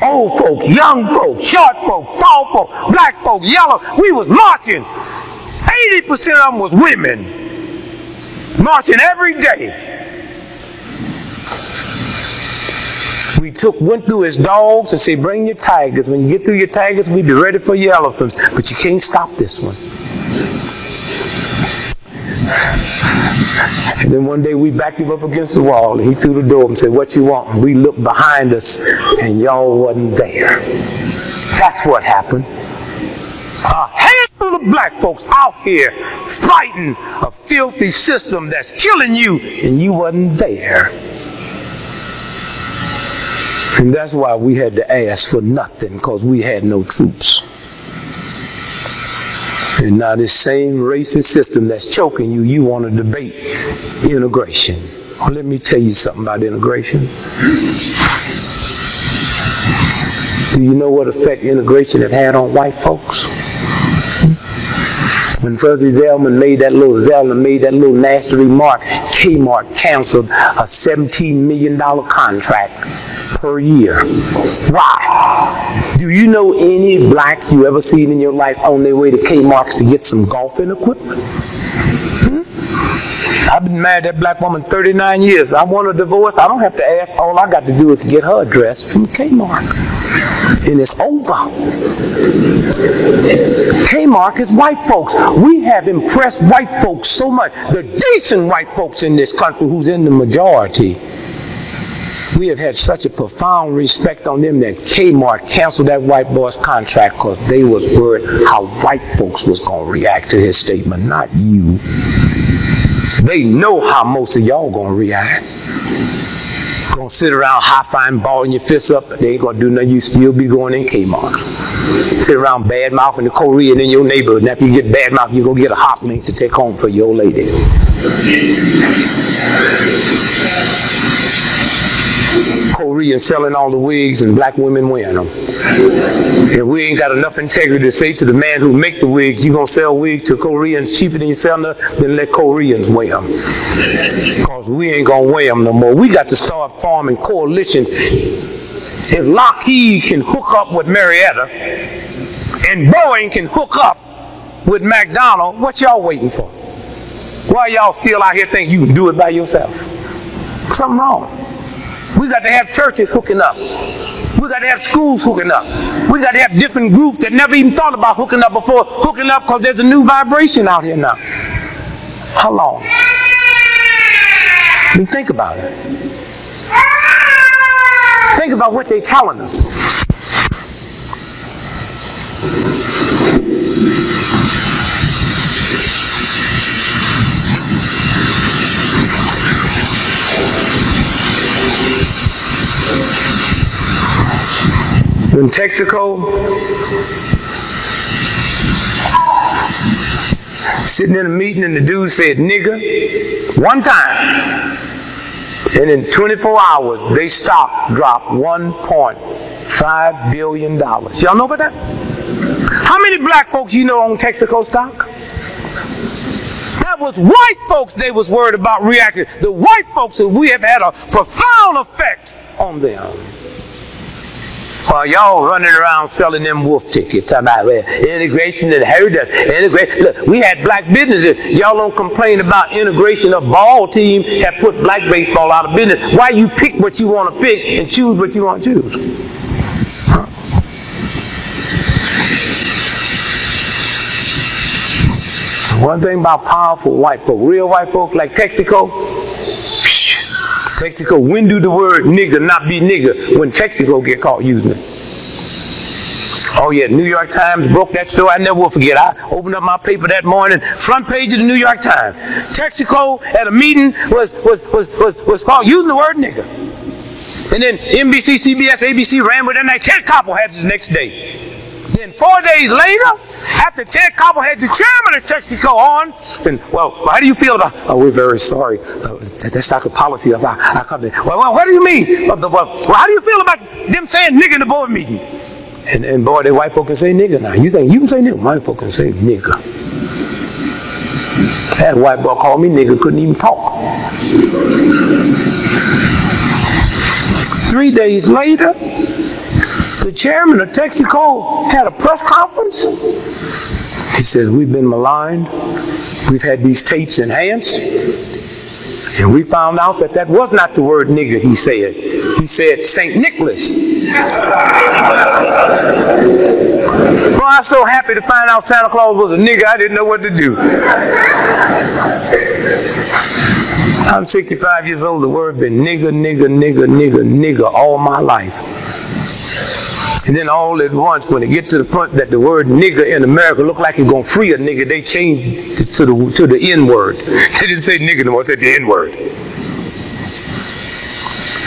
Old folks, young folks, short folks, tall folks, black folks, yellow. We was marching. 80% of them was women. Marching every day. We went through his dogs and said, "Bring your tigers. When you get through your tigers, we'll be ready for your elephants. But you can't stop this one." And then one day we backed him up against the wall, and he threw the door and said, "What you want?" And we looked behind us, and y'all wasn't there. That's what happened. A handful of black folks out here fighting a filthy system that's killing you, and you wasn't there. And that's why we had to ask for nothing, because we had no troops. And now this same racist system that's choking you, you want to debate integration. Well, let me tell you something about integration. Do you know what effect integration has had on white folks? When Fuzzy Zelman made that little nasty remark, Kmart canceled a $17 million contract per year. Why? Do you know any black you ever seen in your life on their way to Kmart's to get some golfing equipment? I've been married to that black woman 39 years. I want a divorce. I don't have to ask. All I got to do is get her address from Kmart. And it's over. Kmart is white folks. We have impressed white folks so much. The decent white folks in this country who's in the majority. We have had such a profound respect on them that Kmart canceled that white boy's contract because they was worried how white folks was going to react to his statement, not you. They know how most of y'all going to react. Going to sit around high-fiving, balling your fists up. They ain't going to do nothing. You still be going in Kmart. Sit around bad-mouthing the Korean in your neighborhood. And after you get bad-mouthed, you're going to get a hot link to take home for your lady. Koreans selling all the wigs and black women wearing them. And we ain't got enough integrity to say to the man who make the wigs, you're going to sell wigs to Koreans cheaper than you sell them, then let Koreans wear them. Because we ain't going to wear them no more. We got to start forming coalitions. If Lockheed can hook up with Marietta and Boeing can hook up with McDonald, what y'all waiting for? Why y'all still out here think you can do it by yourself? Something wrong. We got to have churches hooking up. We got to have schools hooking up. We got to have different groups that never even thought about hooking up before hooking up because there's a new vibration out here now. How long? I mean, think about it. Think about what they're telling us. In Texaco, sitting in a meeting and the dude said, "Nigga," one time. And in 24 hours, they stock dropped $1.5 billion. Y'all know about that? How many black folks you know own Texaco stock? That was white folks they was worried about reacting. The white folks, we have had a profound effect on them. While y'all running around selling them wolf tickets, talking about integration and heritage. Look, we had black businesses. Y'all don't complain about integration of ball team have put black baseball out of business. Why you pick what you want to pick and choose what you want to choose? One thing about powerful white folk, real white folk like Texaco, when do the word nigger not be nigger when Texaco get caught using it? Oh yeah, New York Times broke that story. I never will forget. I opened up my paper that morning, front page of the New York Times. Texaco at a meeting was caught using the word nigger. And then NBC, CBS, ABC ran with it, and Ted Koppel had this next day. Then 4 days later, after Ted Koppel had the chairman of Texaco on, then, well, how do you feel about, oh, we're very sorry. That's not the policy of our company. Well, what do you mean? Well, how do you feel about them saying nigger in the board meeting? And boy, the white folk can say nigger now. You think you can say nigger? White folk can say nigger. That white boy called me nigger, couldn't even talk. 3 days later, the chairman of Texaco had a press conference. He says, we've been maligned. We've had these tapes enhanced. And we found out that that was not the word nigger he said. He said St. Nicholas. Well, I was so happy to find out Santa Claus was a nigger, I didn't know what to do. I'm 65 years old. The word been nigger all my life. And then all at once, when it get to the point that the word nigger in America look like it's going to free a nigger, they changed it to the N-word. They didn't say nigger no more, they said the N-word.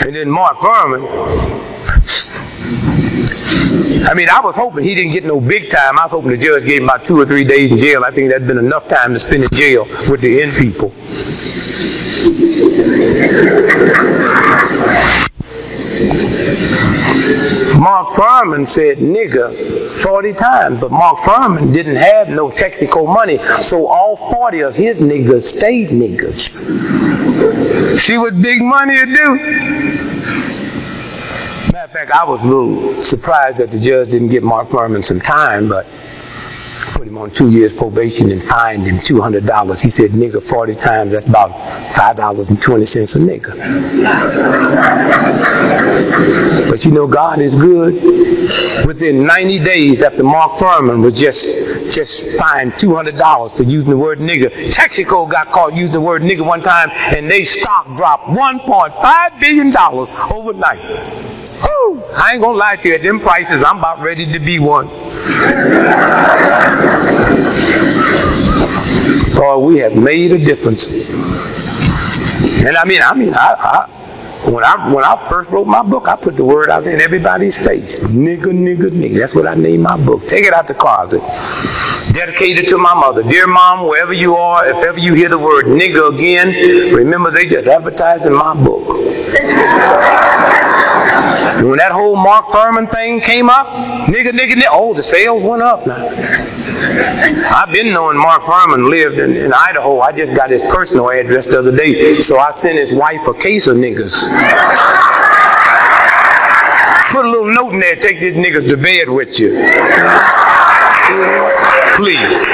And then Mark Furman, I mean, I was hoping he didn't get no big time. I was hoping the judge gave him about 2 or 3 days in jail. I think that'd been enough time to spend in jail with the N people. Mark Furman said nigger 40 times, but Mark Furman didn't have no Texaco money, so all 40 of his niggas stayed niggers. See what big money would do? Matter of fact, I was a little surprised that the judge didn't give Mark Furman some time, but put him on 2 years probation and fined him $200. He said nigger 40 times, that's about $5.20 a nigger. But you know, God is good. Within 90 days after Mark Furman was just fined $200 for using the word nigger, Texaco got caught using the word nigger one time, and they stock dropped $1.5 billion overnight. Woo! I ain't gonna lie to you, at them prices, I'm about ready to be one. Oh, we have made a difference. And I mean, when I first wrote my book, I put the word out there in everybody's face. Nigger, nigger, nigger. That's what I named my book. Take it out the closet. Dedicated to my mother. Dear Mom, wherever you are, if ever you hear the word nigger again, remember they just advertised in my book. And when that whole Mark Furman thing came up, nigger, oh, the sales went up now. I've been knowing Mark Furman lived in Idaho. I just got his personal address the other day, so I sent his wife a case of niggers. Put a little note in there, take these niggers to bed with you. Please.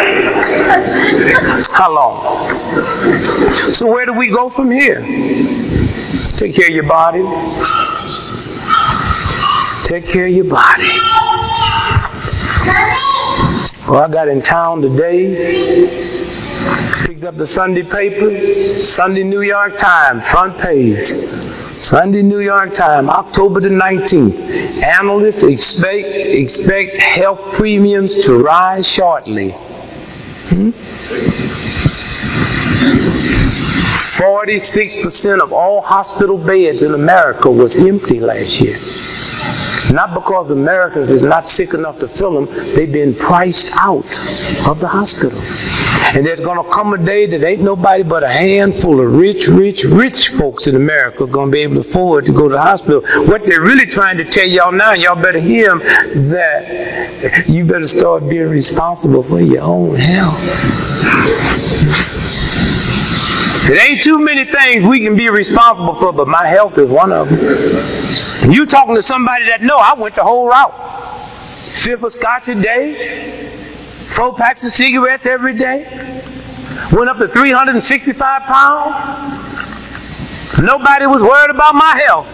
How long? So where do we go from here? Take care of your body. Take care of your body. Well, I got in town today, picked up the Sunday papers, Sunday New York Times, front page. Sunday New York Times, October the 19th. Analysts expect health premiums to rise shortly. 46% of all hospital beds in America was empty last year. Not because Americans is not sick enough to fill them, they've been priced out of the hospital. And there's going to come a day that ain't nobody but a handful of rich folks in America going to be able to afford to go to the hospital. What they're really trying to tell y'all now, and y'all better hear them, that you better start being responsible for your own health. It ain't too many things we can be responsible for, but my health is one of them. You talking to somebody that know I went the whole route. Fifth of scotch a day, 4 packs of cigarettes every day, went up to 365 pounds. Nobody was worried about my health.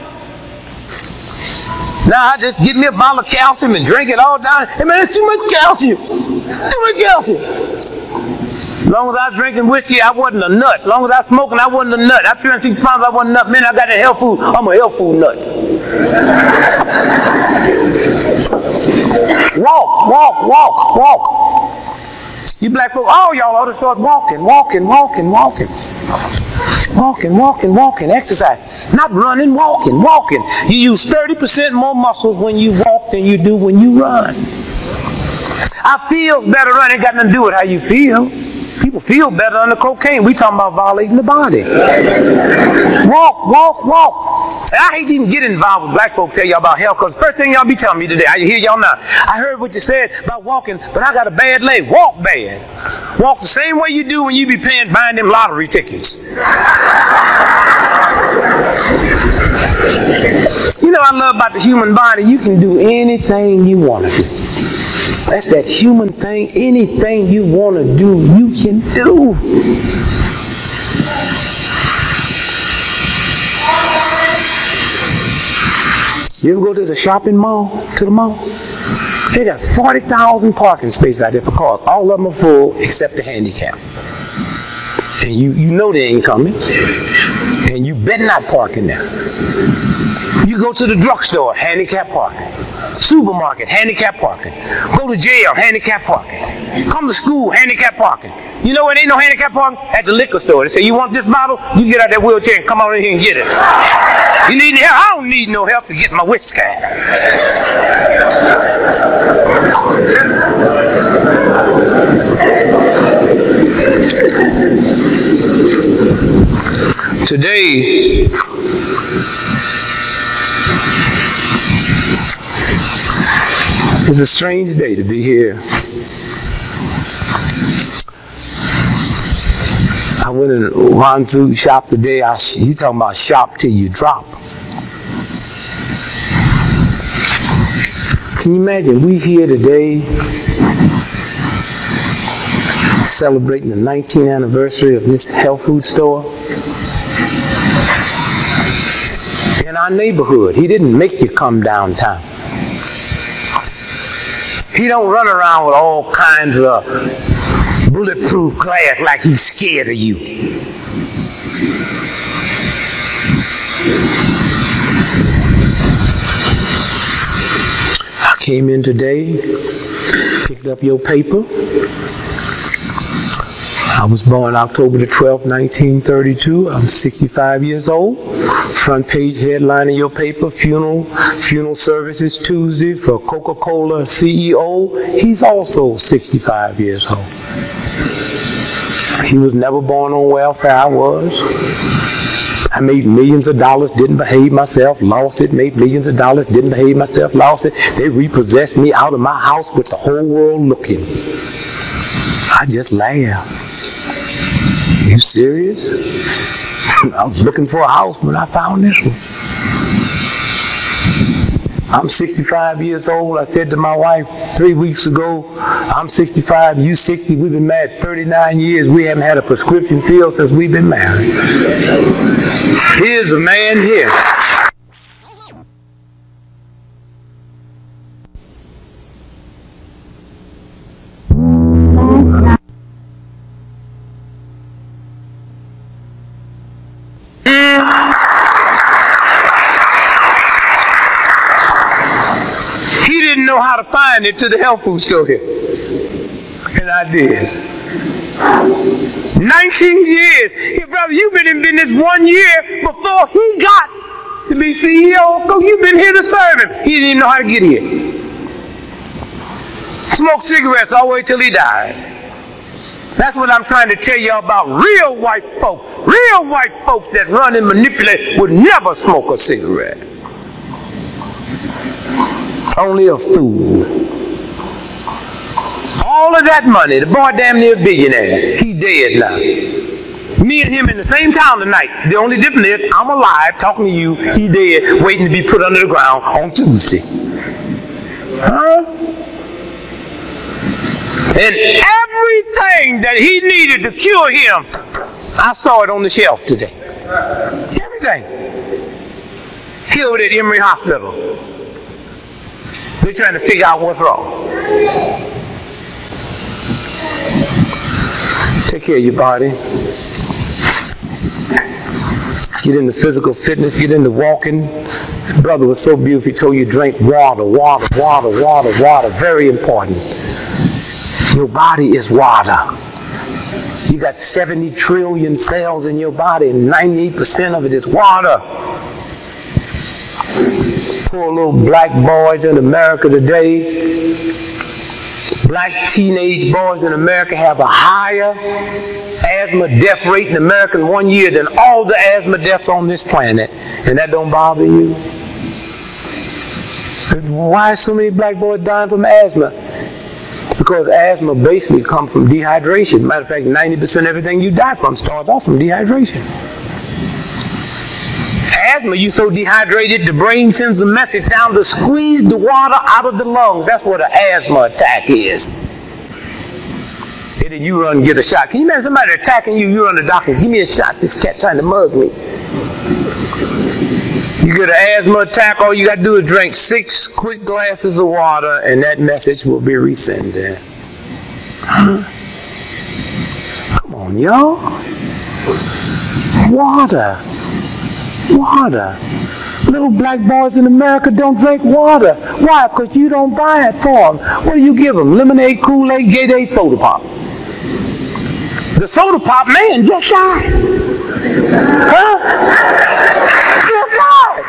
Now I just give me a bottle of calcium and drink it all down. Hey man, it's too much calcium. Too much calcium. As long as I was drinking whiskey, I wasn't a nut. As long as I was smoking, I wasn't a nut. After 360 pounds, I wasn't a nut. Man, I got that health food. I'm a health food nut. Walk, walk, walk, walk. You black folk, all y'all ought to start walking, walking, walking, walking. Walking, walking, walking, exercise. Not running, walking, walking. You use 30% more muscles when you walk than you do when you run. I feel better running, ain't got nothing to do with how you feel. People feel better under cocaine. We talking about violating the body. Walk, walk, walk. And I hate to even get involved with black folk tell y'all about health, because the first thing y'all be telling me today, I hear y'all now. I heard what you said about walking, but I got a bad leg. Walk bad. Walk the same way you do when you be buying them lottery tickets. You know what I love about the human body? You can do anything you want to do. That's that human thing. Anything you want to do, you can do. You ever go to the shopping mall, to the mall? They got 40,000 parking spaces out there for cars. All of them are full except the handicap. And you know they ain't coming. And you better not park in there. You go to the drugstore, handicap parking. Supermarket, handicap parking. Go to jail, handicap parking. Come to school, handicap parking. You know where there ain't no handicap parking? At the liquor store. They say, you want this bottle? You get out that wheelchair and come on in here and get it. You need any help? I don't need no help to get my whiskey. Today, it's a strange day to be here. I went in Wanzu shop today. You talking about shop till you drop. Can you imagine? We here today celebrating the 19th anniversary of this health food store. In our neighborhood, he didn't make you come downtown. He don't run around with all kinds of bulletproof glass like he's scared of you. I came in today, picked up your paper. I was born October the 12th, 1932. I'm 65 years old. Front page headline of your paper, funeral services Tuesday for Coca-Cola CEO. He's also 65 years old. He was never born on welfare. I was. I made millions of dollars, didn't behave myself, lost it, made millions of dollars, didn't behave myself, lost it. They repossessed me out of my house with the whole world looking. I just laughed. You serious? I was looking for a house when I found this one. I'm 65 years old. I said to my wife 3 weeks ago, I'm 65, you 60. We've been married 39 years. We haven't had a prescription filled since we've been married. Here's a man here. Know how to find it to the health food store here. And I did. 19 years. Hey, brother, you've been in business 1 year before he got to be CEO. So you've been here to serve him. He didn't even know how to get here. Smoked cigarettes all the way till he died. That's what I'm trying to tell you about. Real white folk. Real white folks that run and manipulate would never smoke a cigarette. Only a fool. All of that money, the boy damn near a billionaire. He dead now. Me and him in the same town tonight. The only difference is I'm alive talking to you. He dead waiting to be put under the ground on Tuesday. Huh? And everything that he needed to cure him, I saw it on the shelf today. Everything. Here at Emory Hospital. They're trying to figure out what's wrong. Take care of your body. Get into physical fitness. Get into walking. His brother was so beautiful. He told you to drink water, water, water, water, water. Very important. Your body is water. You got 70 trillion cells in your body, and 98% of it is water. Poor little black boys in America today. Black teenage boys in America have a higher asthma death rate in America in 1 year than all the asthma deaths on this planet. And that don't bother you? Why are so many black boys dying from asthma? Because asthma basically comes from dehydration. Matter of fact, 90% of everything you die from starts off from dehydration. Asthma, you're so dehydrated, the brain sends a message down to squeeze the water out of the lungs. That's what an asthma attack is. And then you run and get a shot. Can you imagine somebody attacking you, you run to the doctor, give me a shot, this cat trying to mug me. You get an asthma attack, all you got to do is drink 6 quick glasses of water, and that message will be resended. Huh? Come on, y'all. Water. Water. Little black boys in America don't drink water. Why? Because you don't buy it for them. What do you give them? Lemonade, Kool-Aid, Gatorade, soda pop. The soda pop man just died. Huh? Just died.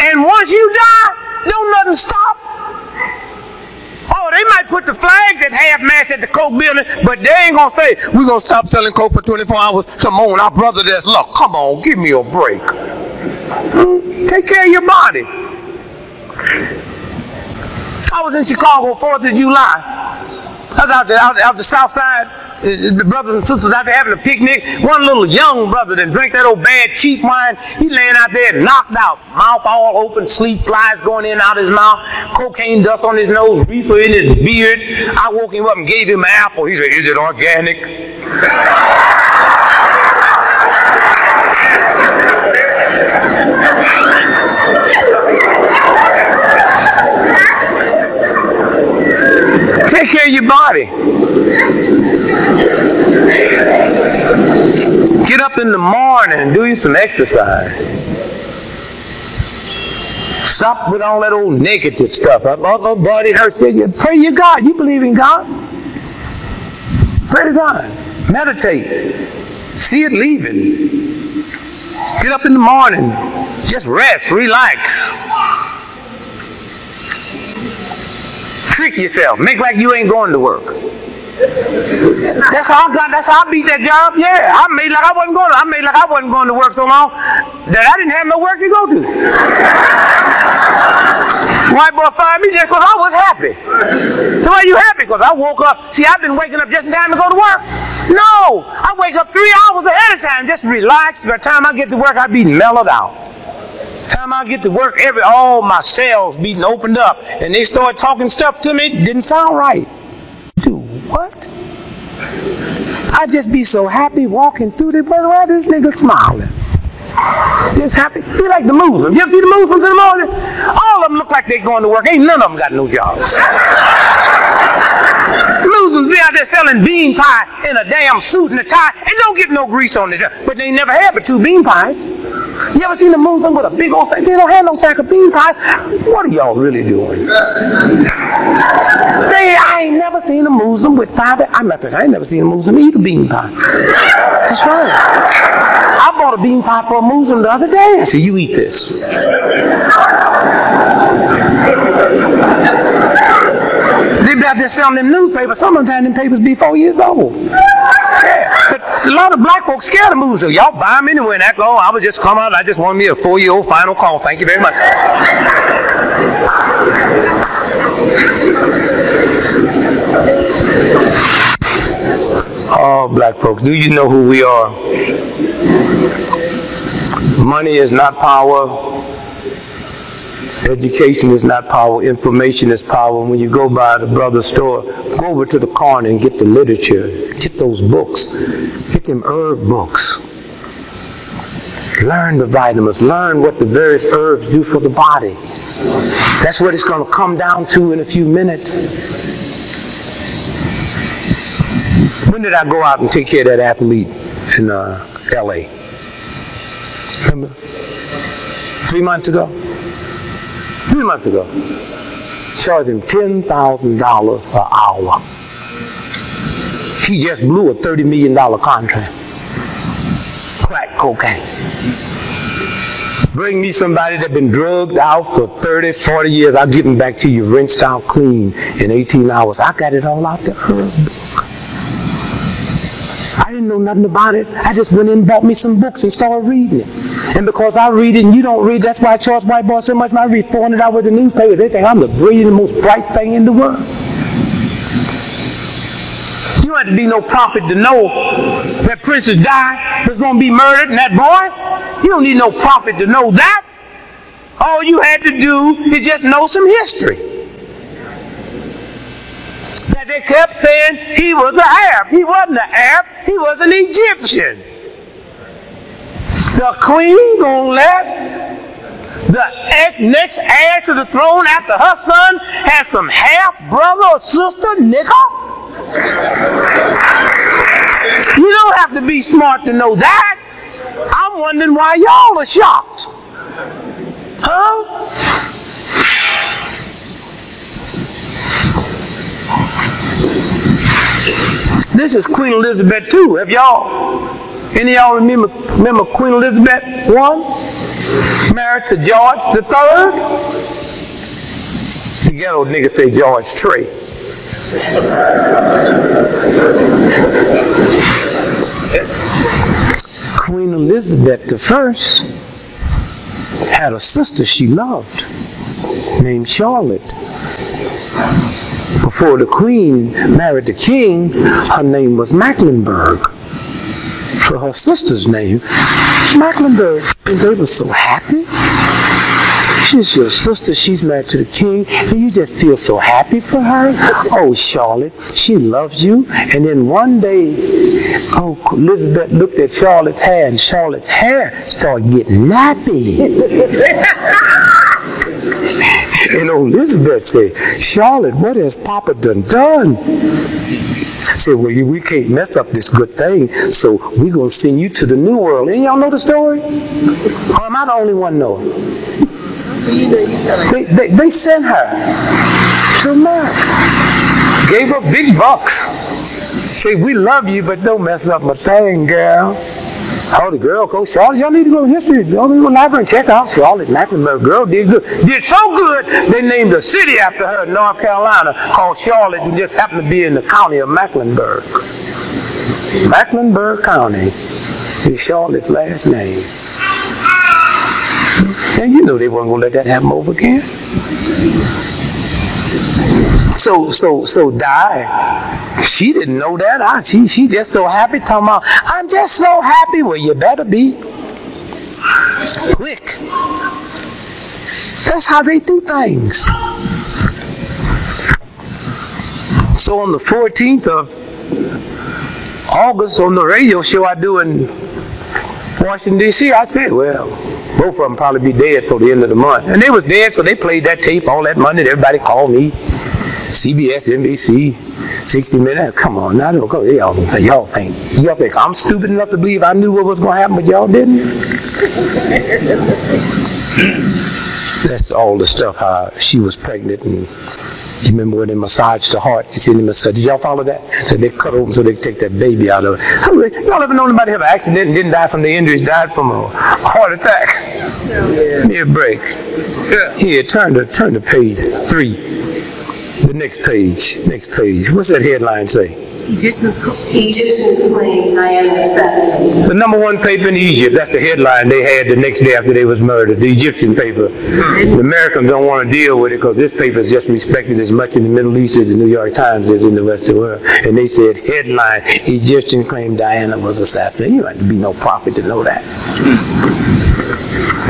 And once you die, don't nothing stop. Oh, they might put the flags at half-mast at the Coke building, but they ain't going to say, we're going to stop selling Coke for 24 hours. Come on, our brother that's luck. Come on, give me a break. Take care of your body. I was in Chicago 4th of July. I was out the south side. The brothers and sisters out there having a picnic. One little young brother that drank that old bad cheap wine, he laying out there knocked out, mouth all open, sleep flies going in and out of his mouth, cocaine dust on his nose, reefer in his beard. I woke him up and gave him an apple. He said, "Is it organic?" Take care of your body. Get up in the morning and do you some exercise. Stop with all that old negative stuff. Oh, buddy hurts. Pray to God. You believe in God? Pray to God. Meditate. See it leaving. Get up in the morning. Just rest. Relax. Trick yourself. Make like you ain't going to work. That's how I beat that job. Yeah, I made like I wasn't going to work so long that I didn't have no work to go to. White boy fired me just because I was happy. So why are you happy? Because I woke up. See, I've been waking up just in time to go to work. No, I wake up 3 hours ahead of time, just relax. By the time I get to work, I be mellowed out. Time I get to work, all my cells being opened up, and they start talking stuff to me. Didn't sound right. Do what? I just be so happy walking through the burn around this nigga smiling. Just happy. Be like the Muslims. You ever see the Muslims in the morning? All of them look like they going to work. Ain't none of them got no jobs. Muslims be out there selling bean pie in a damn suit and a tie and don't get no grease on this. But they ain't never had but 2 bean pies. You ever seen a Muslim with a big old sack? They don't have no sack of bean pies. What are y'all really doing? I ain't never seen a Muslim with 5. I ain't never seen a Muslim eat a bean pie. That's right. I bought a bean pie for a Muslim the other day. I said, you eat this. They be out there selling them newspapers. Sometimes them papers be 4 years old. Yeah. But a lot of black folks scared of movies, so y'all buy them anyway. And that go, I would just come out. I just want me a 4-year-old final call. Thank you very much. Oh, black folks, do you know who we are? Money is not power. Education is not power. Information is power. When you go by the brother's store, go over to the corner and get the literature. Get those books. Get them herb books. Learn the vitamins. Learn what the various herbs do for the body. That's what it's going to come down to in a few minutes. When did I go out and take care of that athlete in L.A.? Remember? 3 months ago? 3 months ago. Charged him $10,000 per hour. He just blew a $30 million contract. Crack cocaine. Bring me somebody that's been drugged out for 30, 40 years. I'll get him back to you rinsed out clean in 18 hours. I got it all out the herb book. I didn't know nothing about it. I just went in and bought me some books and started reading it. And because I read it and you don't read, that's why I charge white boys so much. I read 400 hours of the newspaper. They think I'm the brilliant and most bright thing in the world. You don't have to be no prophet to know that Princess Di was going to be murdered and that boy. You don't need no prophet to know that. All you had to do is just know some history. That they kept saying he was an Arab. He wasn't an Arab. He was an Egyptian. The queen gonna let the next heir to the throne after her son has some half brother or sister, nigga? You don't have to be smart to know that. I'm wondering why y'all are shocked. Huh? This is Queen Elizabeth II. Have y'all, any of y'all remember Queen Elizabeth I? Married to George III? The ghetto niggas say George Trey. Queen Elizabeth I had a sister she loved named Charlotte. Before the queen married the king, her name was Mecklenburg. So her sister's name, Mecklenburg. And they were so happy. She's your sister, she's married to the king, and you just feel so happy for her. Oh, Charlotte, she loves you. And then one day, Elizabeth looked at Charlotte's hair, and Charlotte's hair started getting nappy. And Elizabeth said, Charlotte, what has Papa done? I said, well, we can't mess up this good thing, so we're going to send you to the New World. And y'all know the story? Or am I the only one knowing? They sent her to America. Gave her big bucks. Say, we love you, but don't mess up my thing, girl. Oh, the girl goes, Charlotte, y'all need to go to history. Y'all need to go to the library and check out Charlotte Mecklenburg. Girl did good. Did so good, they named a city after her in North Carolina called Charlotte, and just happened to be in the county of Mecklenburg. Mecklenburg County is Charlotte's last name. And you know they weren't going to let that happen over again. So Di, she didn't know that. She just so happy talking about, I'm just so happy. Well, you better be. Quick. That's how they do things. So on the 14th of August on the radio show I do in Washington, D.C., I said, well, both of them probably be dead for the end of the month. And they was dead, so they played that tape all that Monday. Everybody called me. CBS, NBC, 60 Minutes. Come on, now don't go. Y'all think I'm stupid enough to believe I knew what was going to happen, but y'all didn't? That's all the stuff, how she was pregnant, and you remember when they massaged the heart? You see the massage. Did y'all follow that? So they cut open so they could take that baby out of it. Y'all ever known anybody have an accident and didn't die from the injuries, died from a heart attack? Yeah. Near break. Yeah. Here, turn to page 3. The next page. Next page. What's that headline say? Egyptians claim Diana assassinated. The number one paper in Egypt. That's the headline they had the next day after they was murdered. The Egyptian paper. The Americans don't want to deal with it because this paper is just respected as much in the Middle East as the New York Times is in the rest of the world. And they said, headline, Egyptians claim Diana was assassinated. You don't have to be no prophet to know that.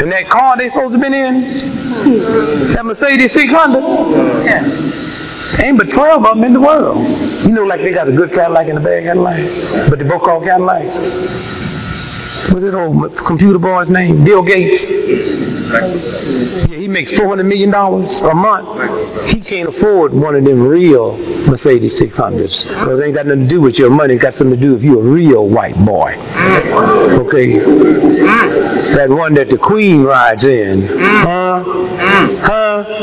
And that car they supposed to have been in, that Mercedes 600, ain't but 12 of them in the world. You know, like they got a good Cadillac and a bad Cadillac, but they both called Cadillacs. What's that old computer boy's name? Bill Gates. Yeah, he makes $400 million a month. He can't afford one of them real Mercedes 600s. Because it ain't got nothing to do with your money. It's got something to do with you a real white boy. Okay. That one that the Queen rides in.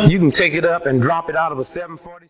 You can take it up and drop it out of a 740.